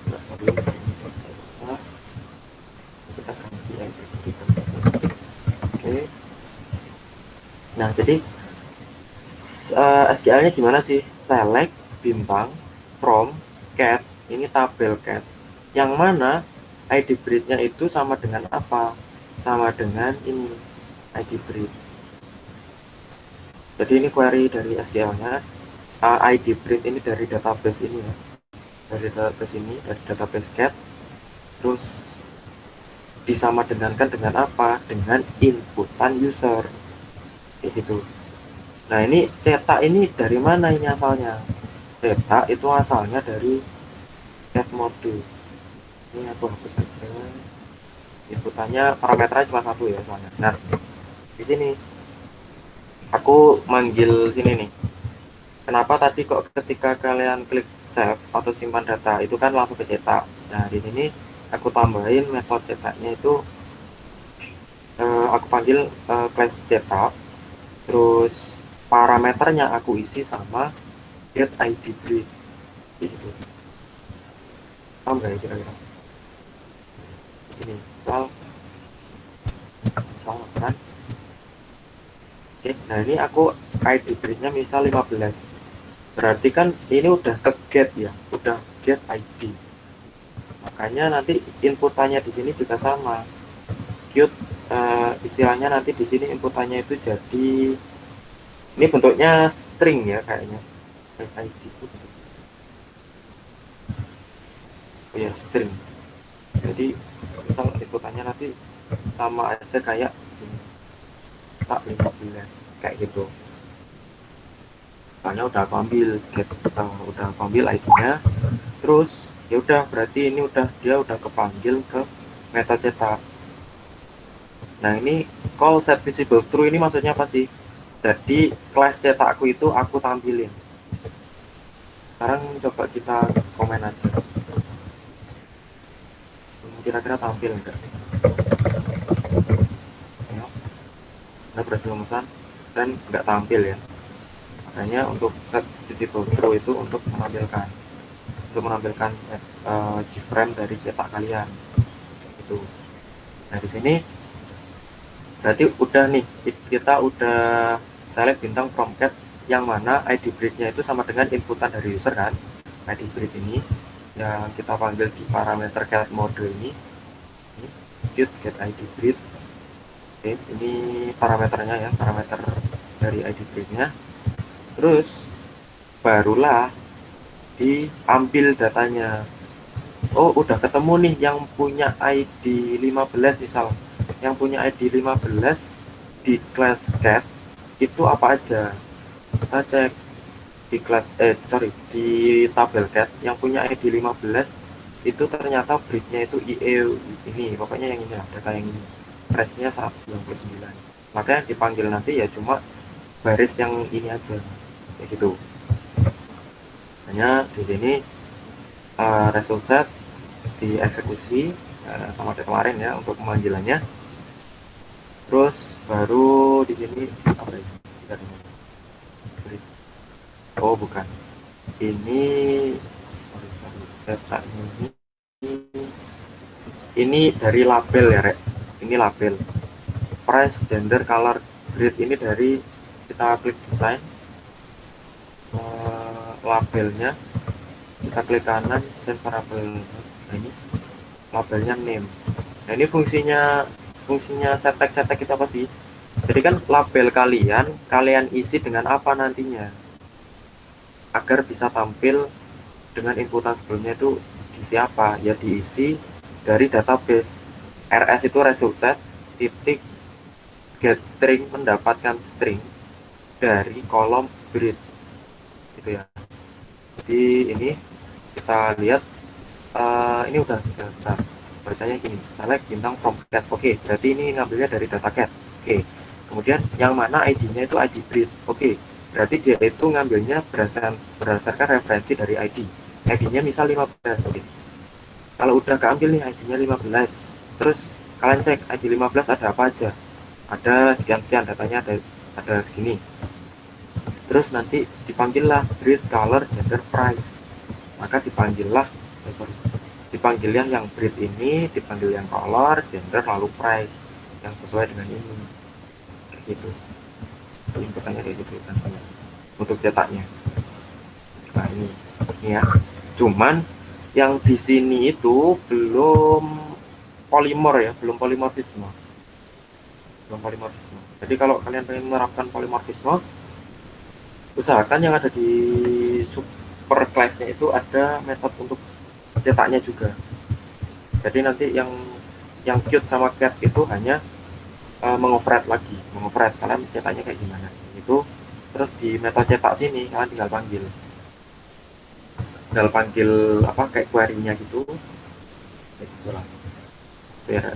nggak perlu kita ganti ID breed. Oke. Nah jadi SQL-nya gimana sih? Select bintang from cat, ini tabel cat yang mana ID breed-nya itu sama dengan apa? Sama dengan ini ID breed. Jadi ini query dari SQL-nya. ID breed ini dari database ini ya. Dari database ini, dari database cat. Terus disama dengankan dengan apa? Dengan inputan user. Kayak gitu. Nah, ini cetak ini dari mana ini asalnya? Cetak itu asalnya dari cat mode. Ini aku hapus saja. Inputannya parameternya cuma satu ya soalnya. Nah di sini aku manggil sini nih. Kenapa tadi kok ketika kalian klik save atau simpan data itu kan langsung ke cetak. Nah di sini aku tambahin metode cetaknya itu aku panggil class cetak. Terus parameternya aku isi sama get ID breed gitu. Paham nggak ya kira-kira? Ini misal kan. Oke, nah ini aku ID breed-nya misal 15. Berarti kan ini udah ke get ya, udah get ID. Makanya nanti inputannya di sini juga sama. Qt istilahnya nanti di sini inputannya itu jadi ini bentuknya string ya kayaknya. ID itu oh ya string. Jadi misal inputannya nanti sama aja kayak tak 15 kayak gitu. Soalnya udah aku ambil udah aku ambil ID-nya. Terus ya udah berarti ini dia udah kepanggil ke meta cetak. Nah ini call set visible true ini maksudnya apa sih? Jadi class cetakku itu aku tampilin. Sekarang coba kita komen aja. Kira-kira tampil enggak? Ya. Nah berhasil memesan dan enggak tampil ya. Makanya untuk set visible true itu untuk menampilkan keyframe dari cetak kalian itu. Nah di sini berarti udah nih kita udah select bintang from cat yang mana ID breed-nya itu sama dengan inputan dari user kan. ID breed ini yang kita panggil di parameter cat mode ini get ID breed. Oke, ini parameternya ya, parameter dari ID breed-nya. Terus barulah diambil datanya. Oh udah ketemu nih yang punya ID 15 misal. Yang punya ID 15 di class cat itu apa aja? Kita cek di kelas di tabel cat yang punya ID 15 itu ternyata breednya itu IE ini, pokoknya yang ini lah, data yang ini. Pressnya 199. Maka yang dipanggil nanti ya cuma baris yang ini aja. Kayak gitu. Hanya di sini result set dieksekusi sama kayak kemarin ya untuk pemanggilannya. Terus baru di sini apa ini? Oh bukan, ini data ini dari label ya Rek. Ini label price, gender, color, grade. Ini dari kita klik desain, labelnya kita klik kanan dan variabel. Nah, ini labelnya name. Nah ini fungsinya setek itu apa sih? Jadi kan label kalian isi dengan apa nantinya agar bisa tampil dengan inputan sebelumnya itu diisi apa? Ya diisi dari database. RS itu result set titik get string, mendapatkan string dari kolom breed gitu ya. Jadi ini kita lihat, ini udah bacanya gini, select bintang from cat. Oke, berarti ini ngambilnya dari data cat. Oke, kemudian yang mana ID-nya itu ID breed. Oke, berarti dia itu ngambilnya berdasarkan referensi dari ID-nya misal 15. Oke, kalau udah keambil nih ID-nya 15, terus kalian cek ID 15 ada apa aja, ada sekian-sekian, datanya ada segini. Terus nanti dipanggillah breed, color, gender, price. Maka dipanggil yang breed ini, dipanggil yang color, gender, lalu price yang sesuai dengan ini. Kayak gitu. Inputannya kayak gitu kan untuk cetaknya. Nah ini ya. Cuman yang di sini itu belum polimer ya, belum polimorfisme. Jadi kalau kalian pengen menerapkan polimorfisme, usahakan yang ada di super class-nya itu ada metode untuk cetaknya juga. Jadi nanti yang cute sama cat itu hanya mengoperate kalian cetaknya kayak gimana itu. Terus di metode cetak sini kalian tinggal panggil apa kayak query-nya gitu, kayak gitulah. Biar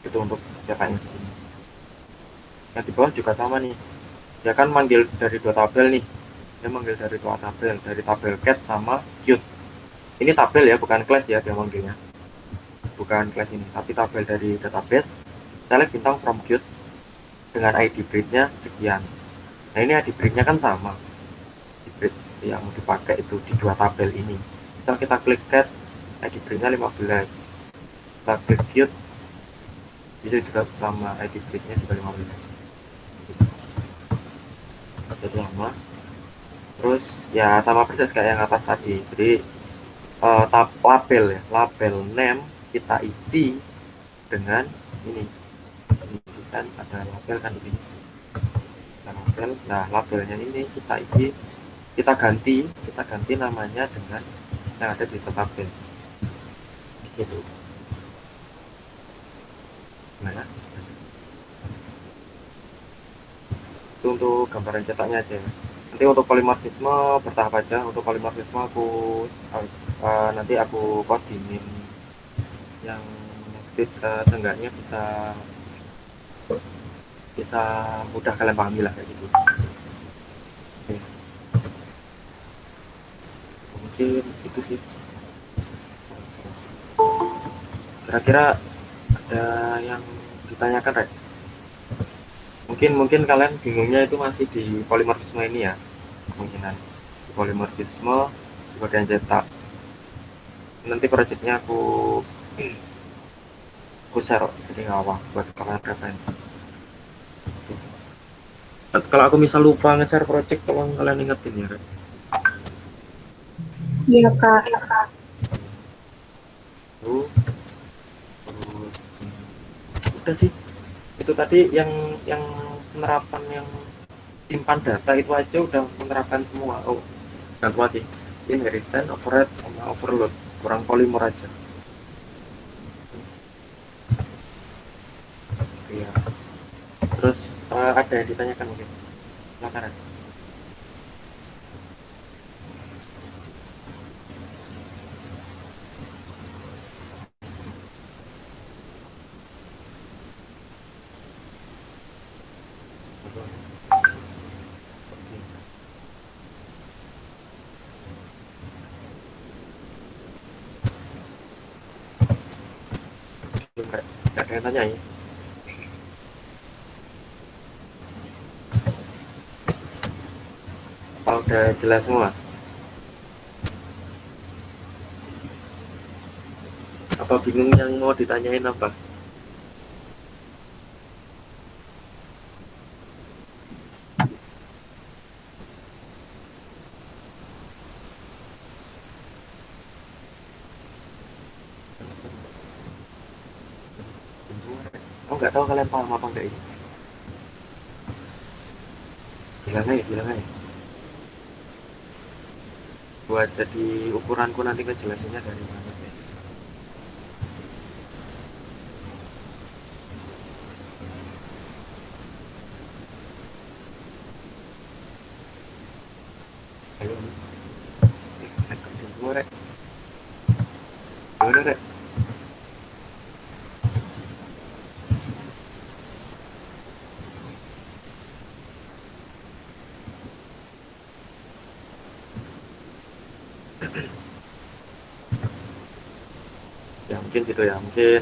itu untuk cetaknya di sini. Yang di bawah juga sama nih, dia kan manggil dari dua tabel nih, dari tabel cat sama cute. Ini tabel ya, bukan class ya, dia manggilnya bukan class ini, tapi tabel dari database. Select bintang from cute dengan ID breednya sekian. Nah ini ID breednya kan sama, ID breed yang dipakai itu di dua tabel ini. Misal kita klik cat, ID breednya 15, kita klik cute, itu juga sama, ID breednya juga 15. Jadi sama, terus ya sama persis kayak yang atas tadi. Jadi label name kita isi dengan ini desain, ada label kan di sini, label. Nah labelnya ini kita ganti namanya dengan yang ada di database gitu. Gimana? Itu untuk gambaran cetaknya aja. Nanti untuk polimorfisme bertahap aja. Untuk polimorfisme nanti aku kodinin yang speed, seenggaknya bisa mudah kalian pahami lah kayak gitu. Oke. Mungkin itu sih. Kira-kira ada yang ditanyakan, Rek? Mungkin kalian bingungnya itu masih di polimorfisme ini ya, kemungkinan di polimorfisme di bagian cetak. Nanti projectnya aku share jadi ngawah buat kalian referensi. Kalau aku misal lupa nge-share project, tolong kalian ingetin ya, Rek. Iya Kak. Terus udah sih, itu tadi yang penerapan yang simpan data itu aja udah menerapkan semua. Oh, dan semua sih, inheritance, override, sama overload, kurang polymer aja. Iya. Terus ada yang ditanyakan mungkin? Silakan. Nggak ada yang tanya ya. Apa udah jelas semua? Apa bingung yang mau ditanyain apa? Oh nggak tahu kalian paham apa enggak ini? Bilang aja. Buat jadi ukuranku nanti kejelasannya dari mana ya. Ayo, tunggu rek. Udah rek. Ya mungkin gitu ya, mungkin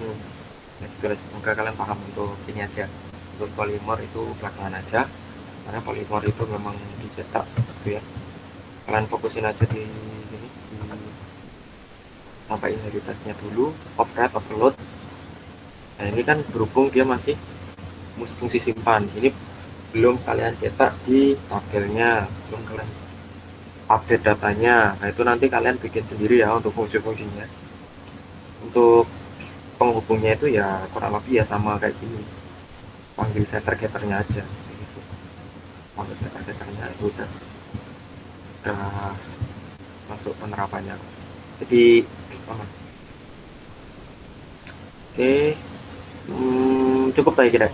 ya, gitu lah. Semoga kalian paham untuk ini aja. Untuk polymer itu belakangan aja, karena polymer itu memang dicetak gitu ya. Kalian fokusin aja di ini, di sampai inheritasnya dulu, override, overload. Nah ini kan berhubung dia masih fungsi simpan, ini belum kalian cetak di tabelnya, belum kalian update datanya. Nah itu nanti kalian bikin sendiri ya untuk fungsi-fungsinya. Untuk penghubungnya itu ya kurang lebih ya sama kayak gini, panggil setter getternya aja gitu. Panggil setter getternya itu udah masuk penerapannya. Jadi oke, cukup lah kira.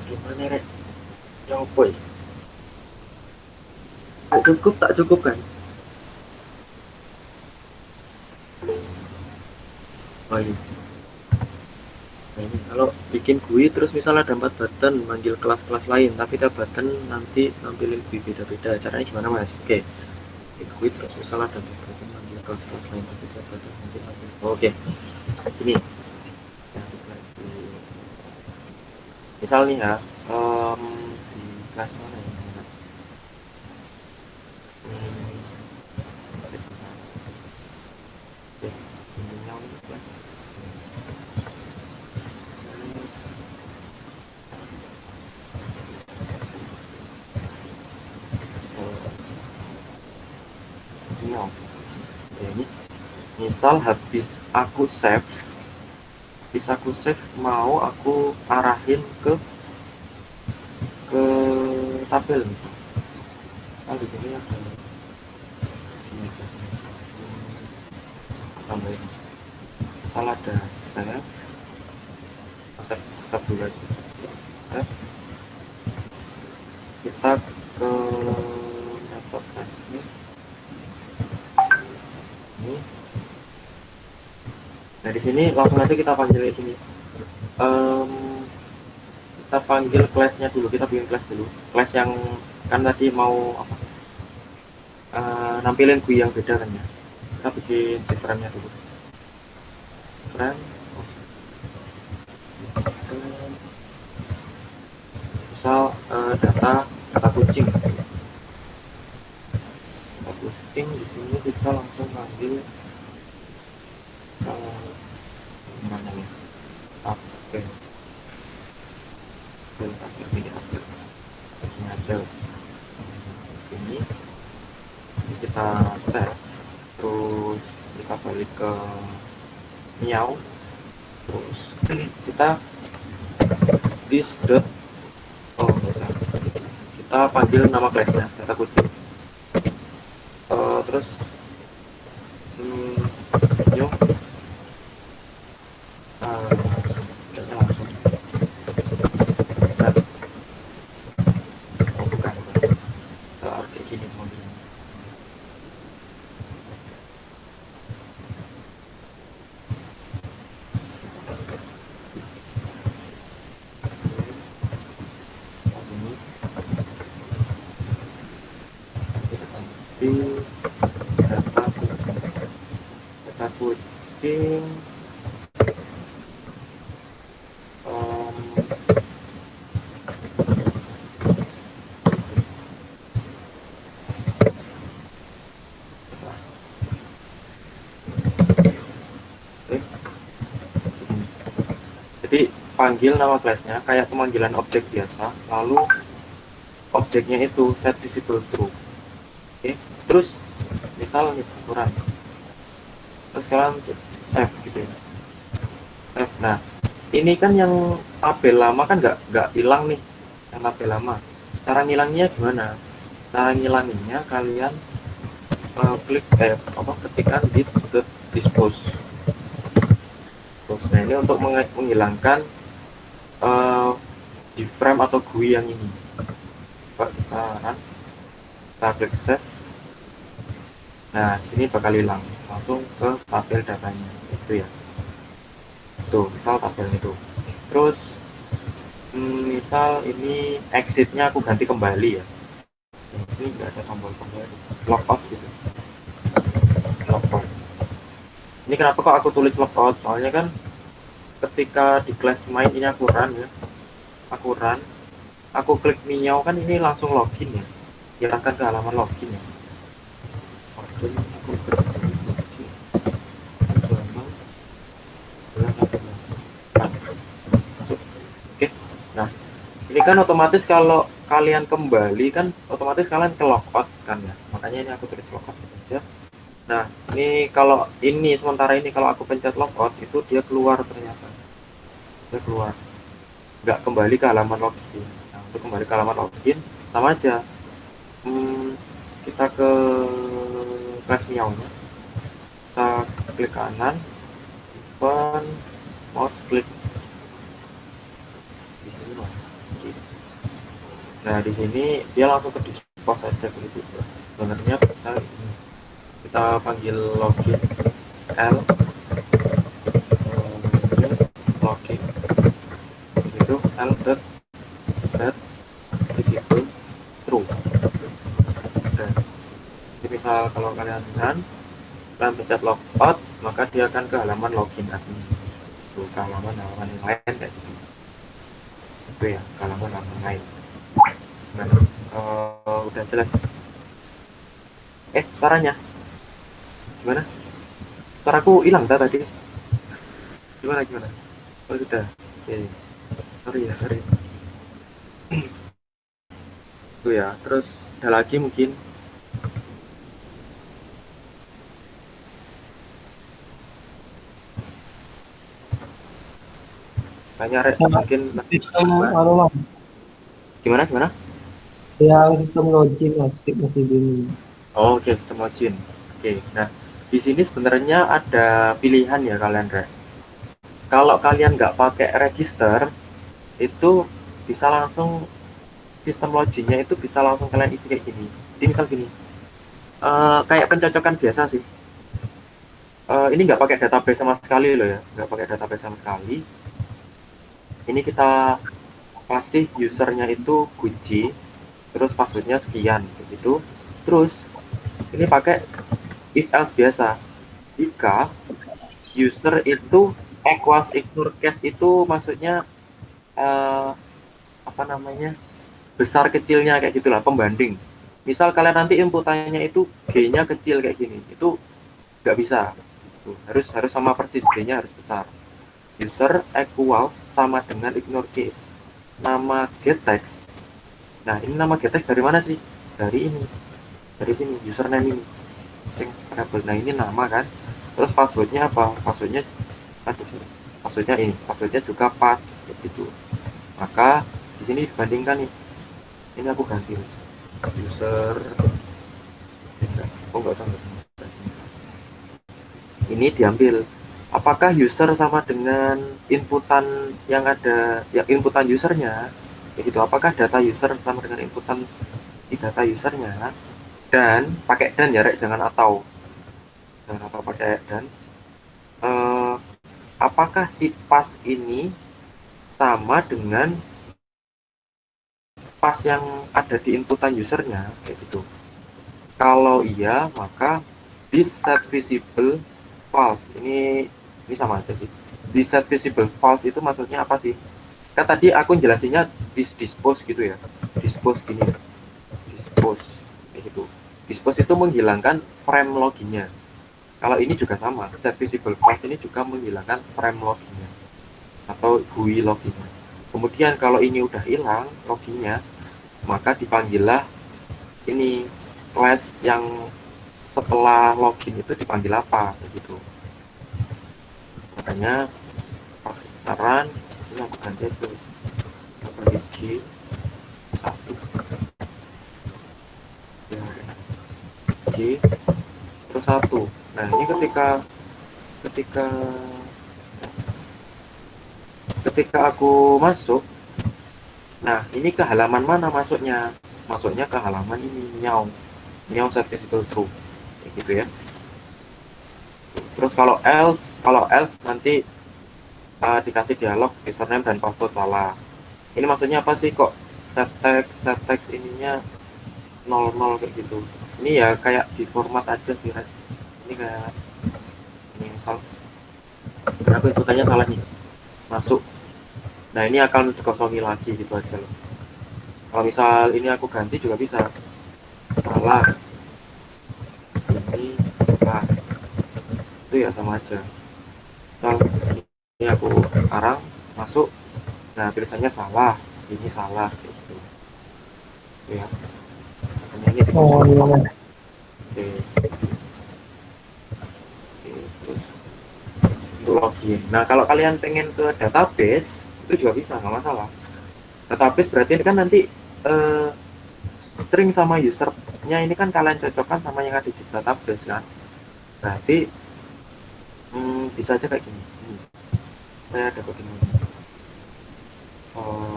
Gimana rek? Yang boy? Tak cukup, tak cukup kan? Oh iya. Nah, ini kalau bikin GUI terus misalnya ada 4 button manggil kelas-kelas lain, tapi tiap button nanti nampilin GUI beda-beda. Caranya gimana mas? Oke, GUI terus misalnya ada 4 button manggil kelas-kelas lain, tapi tiap button nanti nampil. Oke, ini. Misal nih ya, di kelas mana ya? Oke, intinya ini kelas. Ini, ya, ini misal habis aku save mau aku arahin ke tabel misal. Di sini ada ini aja. Tambahin. Misal ada save dulu aja. Save. Kita ke laptop ini. Nah di sini langsung aja kita panggil ini. Kita panggil class-nya dulu, kita bikin class dulu. Class yang kan tadi mau apa? Nampilin GUI yang beda kan ya. Kita bikin frame-nya dulu. Frame. Misal data kucing. Data kucing di sini kita langsung panggil mana ya? Tabel. Ini aja. Ini kita set, terus kita balik ke miau, terus kita this dot kita panggil nama classnya data kucing, terus new langsung set. Bukan kayak gini modelnya. Data mungkin jadi panggil nama class-nya kayak pemanggilan objek biasa, lalu objeknya itu set visible true. Oke, terus misal nih ukuran, terus kalian save gitu ya, save. Nah ini kan yang tabel lama kan nggak hilang nih, yang tabel lama. Cara ngilangnya gimana? Cara ngilanginnya kalian klik ketikkan dispose. Nah ini untuk menghilangkan di frame atau GUI yang ini. Kita klik save. Nah sini bakal hilang, langsung ke tabel datanya itu ya. Tuh misal tabel itu. Terus misal ini exitnya aku ganti kembali ya. Ini nggak ada tombol kembali, logout gitu, logout. Ini kenapa kok aku tulis logout? Soalnya kan ketika di class main ini aku run ya, aku klik meow kan ini langsung login ya, hilangkan ke halaman login ya. Oke, nah ini kan otomatis kalau kalian kembali kan otomatis kalian ke logout kan ya, makanya ini aku tulis logout aja. Nah ini kalau ini sementara ini kalau aku pencet logout itu dia keluar, ternyata dia keluar, nggak kembali ke halaman login. Nah untuk kembali ke halaman login sama aja, kita ke class meow-nya, kita klik kanan, open, mouse klik di sini loh. Nah di sini dia langsung ke dispose aja begitu. Sebenarnya bisa ini. Kita panggil login L login itu L dot set visible true. Dan misal kalau kalian pencet logout, maka dia akan ke halaman login admin, ke halaman yang lain kayak gitu. Itu ya, ke halaman lain. Nah, udah jelas. Suaranya gimana? Suaraku hilang tadi. Gimana? Oh sudah. Oke. Sorry. Itu ya. Terus ada lagi mungkin. Tanya Rek, mungkin sistem anu lah. Gimana? Ya sistem login masih bingung. Oh, oke, sistem login. Oke. Nah, di sini sebenarnya ada pilihan ya kalian Rek. Kalau kalian nggak pakai register, itu bisa langsung sistem loginnya itu bisa langsung kalian isi kayak gini. Jadi misal gini, kayak pencocokan biasa sih. Ini nggak pakai database sama sekali loh ya, nggak pakai database sama sekali. Ini kita kasih usernya itu kunci, terus passwordnya sekian, begitu. Terus ini pakai if else biasa. Jika user itu equals ignore case itu maksudnya besar kecilnya kayak gitulah, pembanding. Misal kalian nanti inputannya itu G-nya kecil kayak gini, itu nggak bisa. Harus sama persis, G-nya harus besar. User equals sama dengan ignore case. Nama getText. Nah ini nama getText dari mana sih? Dari sini, username ini. Nah ini nama kan. Terus passwordnya apa? Passwordnya ini. Passwordnya juga pas, gitu. Maka di sini dibandingkan nih. Ini aku ganti user. Nggak usah. Ini diambil. Apakah user sama dengan inputan yang ada, ya inputan usernya, begitu. Apakah data user sama dengan inputan di data usernya, dan pakai dan ya Rek, jangan atau pakai dan. Apakah si pas ini sama dengan pas yang ada di inputan usernya, kayak gitu. Kalau iya, maka this set visible false. Ini Ini sama aja sih. Di set visible false itu maksudnya apa sih? Kan tadi aku jelasinnya dispose gitu ya. Dispose gini. Dispose kayak gitu. Dispose itu menghilangkan frame loginnya. Kalau ini juga sama, set visible false ini juga menghilangkan frame loginnya atau GUI loginnya. Kemudian kalau ini udah hilang loginnya, maka dipanggillah ini class yang setelah login itu dipanggil apa begitu. Makanya pas saran ini aku ganti itu G satu ya, G terus satu. Nah ini ketika ketika aku masuk, nah ini ke halaman mana masuknya? Masuknya ke halaman ini nyaw set visible true kayak gitu ya. Terus kalau else nanti dikasih dialog username dan password salah. Ini maksudnya apa sih kok set text ininya 00 kayak gitu. Ini ya kayak di format aja sih, Red. Ini kayak ini misal aku ikutannya salah nih. Masuk. Nah, ini akan dikosongi lagi gitu aja loh. Kalau misal ini aku ganti juga bisa. Salah. Ini salah. Itu ya sama aja. Misal ini aku arang masuk. Nah, tulisannya salah. Ini salah gitu. Ya. Makanya ini Oh dikosongi. iya mas. Oke. Oke, terus untuk login. Nah, kalau kalian pengen ke database itu juga bisa, nggak masalah. Database berarti kan nanti eh, string sama usernya ini kan kalian cocokkan sama yang ada di database kan. Berarti bisa aja kayak gini. Saya ada begini.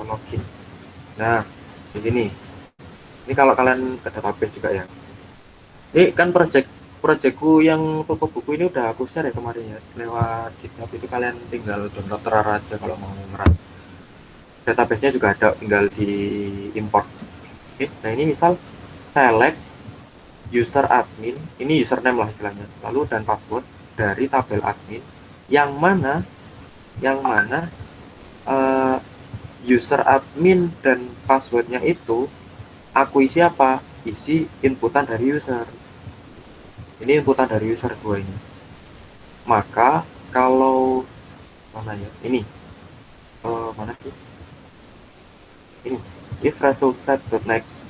Login. Nah, begini. Ini kalau kalian ke database juga ya. Ini kan projectku yang toko buku ini udah aku share ya kemarin ya lewat GitHub. Itu kalian tinggal download terara aja kalau mau ngeran. Database-nya juga ada, tinggal di import. Oke, nah ini misal select user admin, ini username lah istilahnya, lalu dan password dari tabel admin yang mana uh, user admin dan passwordnya itu aku isi apa? Isi inputan dari user. Ini inputan dari user gue ini. Maka kalau mana ya? Ini mana sih? Ini if result set next.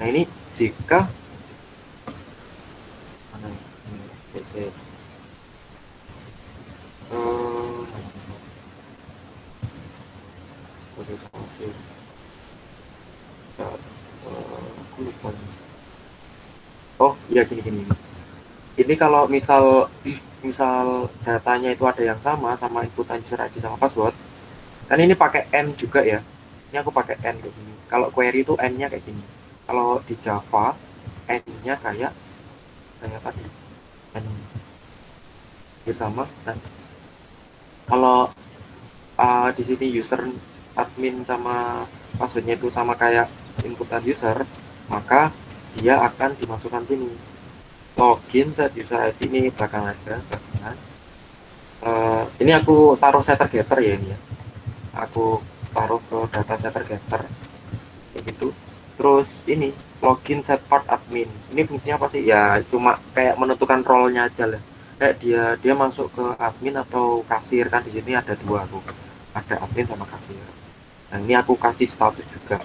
Nah ini jika mana ini, aku lupa. Oh iya gini. Ini kalau misal datanya itu ada yang sama inputan user ID sama password, kan ini pakai n juga ya. Ini aku pakai n kayak gini. Kalau query itu n-nya kayak gini. Kalau di Java n-nya kayak tadi n sama. Nah, kalau di sini user admin sama passwordnya itu sama kayak inputan user, maka dia akan dimasukkan sini. Login set user ID ini belakangan aja, belakangan. Ini aku taruh setter getter ya ini ya. Aku taruh ke data setter getter kayak gitu. Terus ini login set part admin. Ini fungsinya apa sih? Ya cuma kayak menentukan role-nya aja lah. Kayak dia masuk ke admin atau kasir, kan di sini ada dua aku. Ada admin sama kasir. Nah, ini aku kasih status juga.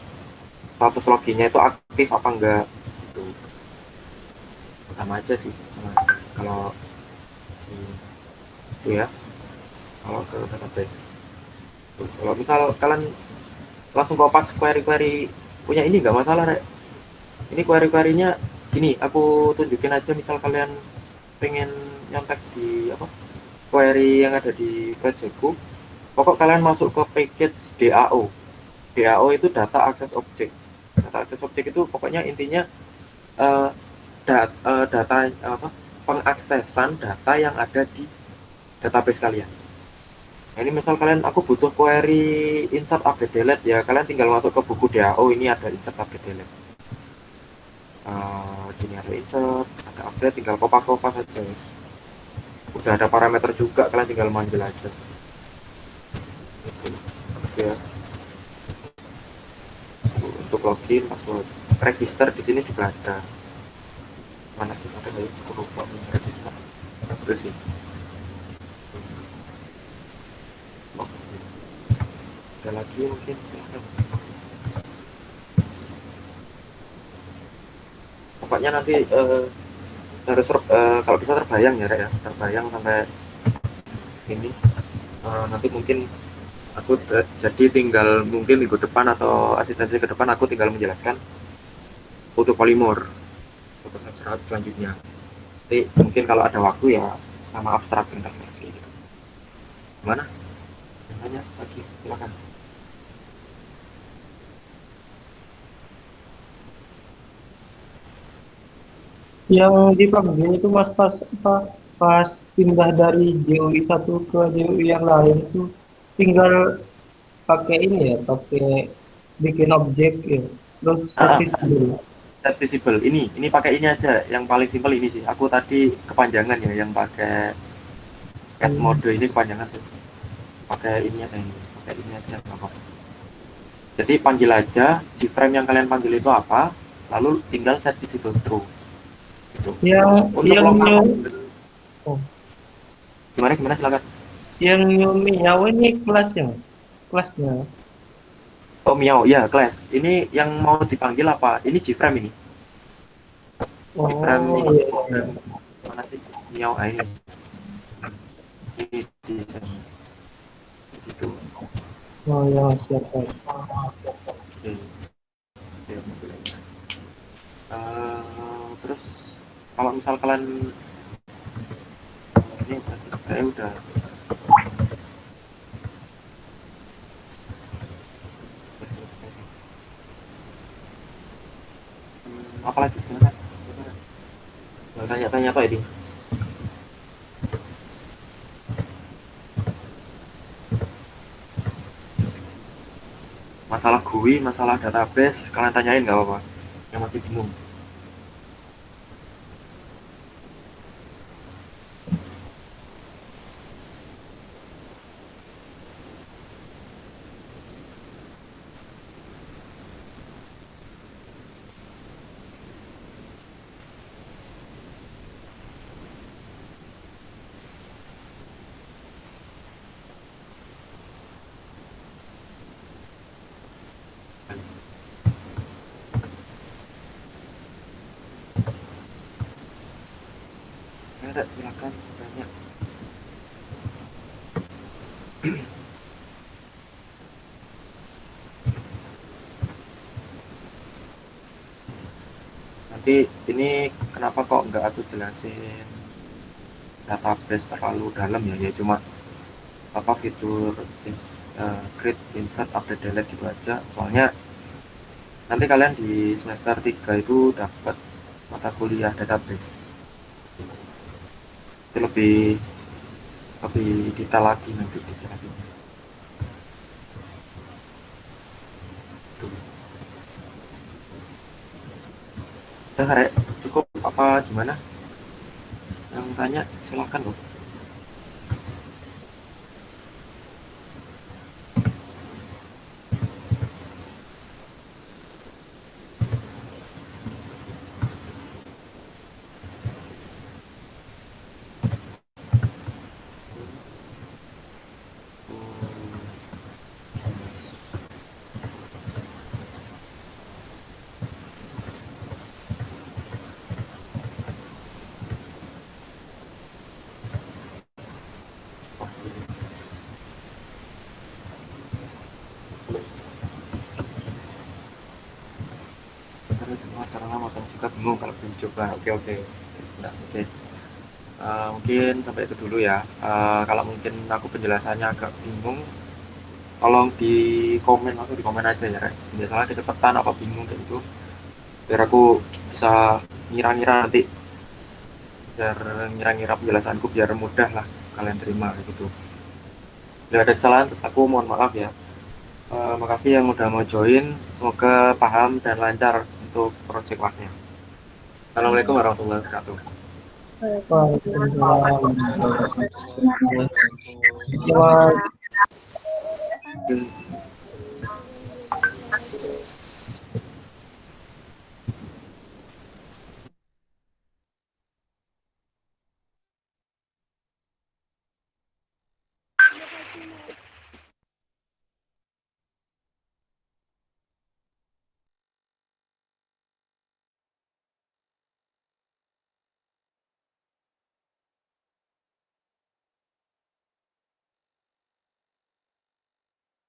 Status loginnya itu aktif apa enggak gitu. Sama aja sih sama aja. Kalau itu ya, kalau ke database tuh, kalau misal kalian langsung kopas query punya ini nggak masalah Rek. Ini query-nya gini, aku tunjukin aja. Misal kalian pengen nyontek di apa query yang ada di projectku, pokok kalian masuk ke package DAO itu data access object. Data access object itu pokoknya intinya uh, data pengaksesan data yang ada di database kalian. Nah, ini misal kalian aku butuh query insert update delete ya, kalian tinggal masuk ke buku DAO, ini ada insert update delete. Gini ada insert, ada update, tinggal kopas saja. udah ada parameter juga, kalian tinggal manggil aja gitu. Ya, untuk login password register di sini juga ada. Mana sih ada dari lupa register itu sih. Oke. Ada lagi mungkin silahkan. Pokoknya nanti harus kalau bisa terbayang ya Rek ya, terbayang sampai ini. Nanti mungkin aku jadi tinggal mungkin minggu depan atau asistensi ke depan aku tinggal menjelaskan foto polimor untuk abstrak selanjutnya. Nanti mungkin kalau ada waktu ya sama abstrak tentang gitu. Gimana? Tanya lagi, silakan. Yang dipanggil itu mas pas apa pas pindah dari JUI satu ke JUI yang lain itu tinggal pakai ini ya, pakai bikin objek ya, terus service dulu. Set visible ini pakai ini aja, yang paling simpel ini sih. Aku tadi kepanjangan ya, yang pakai add mode ini kepanjangan tuh. Pakai ini aja, pakai ini aja apa. Jadi panggil aja di frame yang kalian panggil itu apa, lalu tinggal set visible true. Gitu. Yang Untuk yang lokal, oh, gimana silakan. yang nyawa ini kelasnya. Oh miao, ya class. Ini yang mau dipanggil apa? Ini Gframe ini. Gframe ini. Oh iya. Mana sih? Miao ini. Ini di sini. Gitu. Oh ya siap. Oke. Oke. Terus kalau misal kalian ini saya udah apa lagi silakan. Tanya-tanya apa ini? Masalah GUI, masalah database, kalian tanyain nggak apa-apa. Yang masih bingung. Ada, silakan tanya. Nanti ini kenapa kok nggak aku jelasin database terlalu dalam ya? Ya cuma apa fitur create, insert, update, delete gitu aja. Soalnya nanti kalian di semester 3 itu dapat mata kuliah database. Itu lebih detail lagi nanti dijelasin. Udah Rek, cukup apa gimana? Yang tanya silakan loh. Karena motor juga bingung kalau belum coba. Oke. Nah, oke. Mungkin sampai itu dulu ya. Kalau mungkin aku penjelasannya agak bingung, tolong di komen atau di komen aja ya Rek. Biasanya kecepatan apa bingung kayak gitu, biar aku bisa ngira-ngira nanti, biar ngira-ngira penjelasanku biar mudah lah kalian terima gitu. Bila ada kesalahan aku mohon maaf ya. Makasih yang udah mau join, semoga paham dan lancar untuk project worknya. Assalamualaikum warahmatullahi wabarakatuh. Waalaikumsalam. Mas.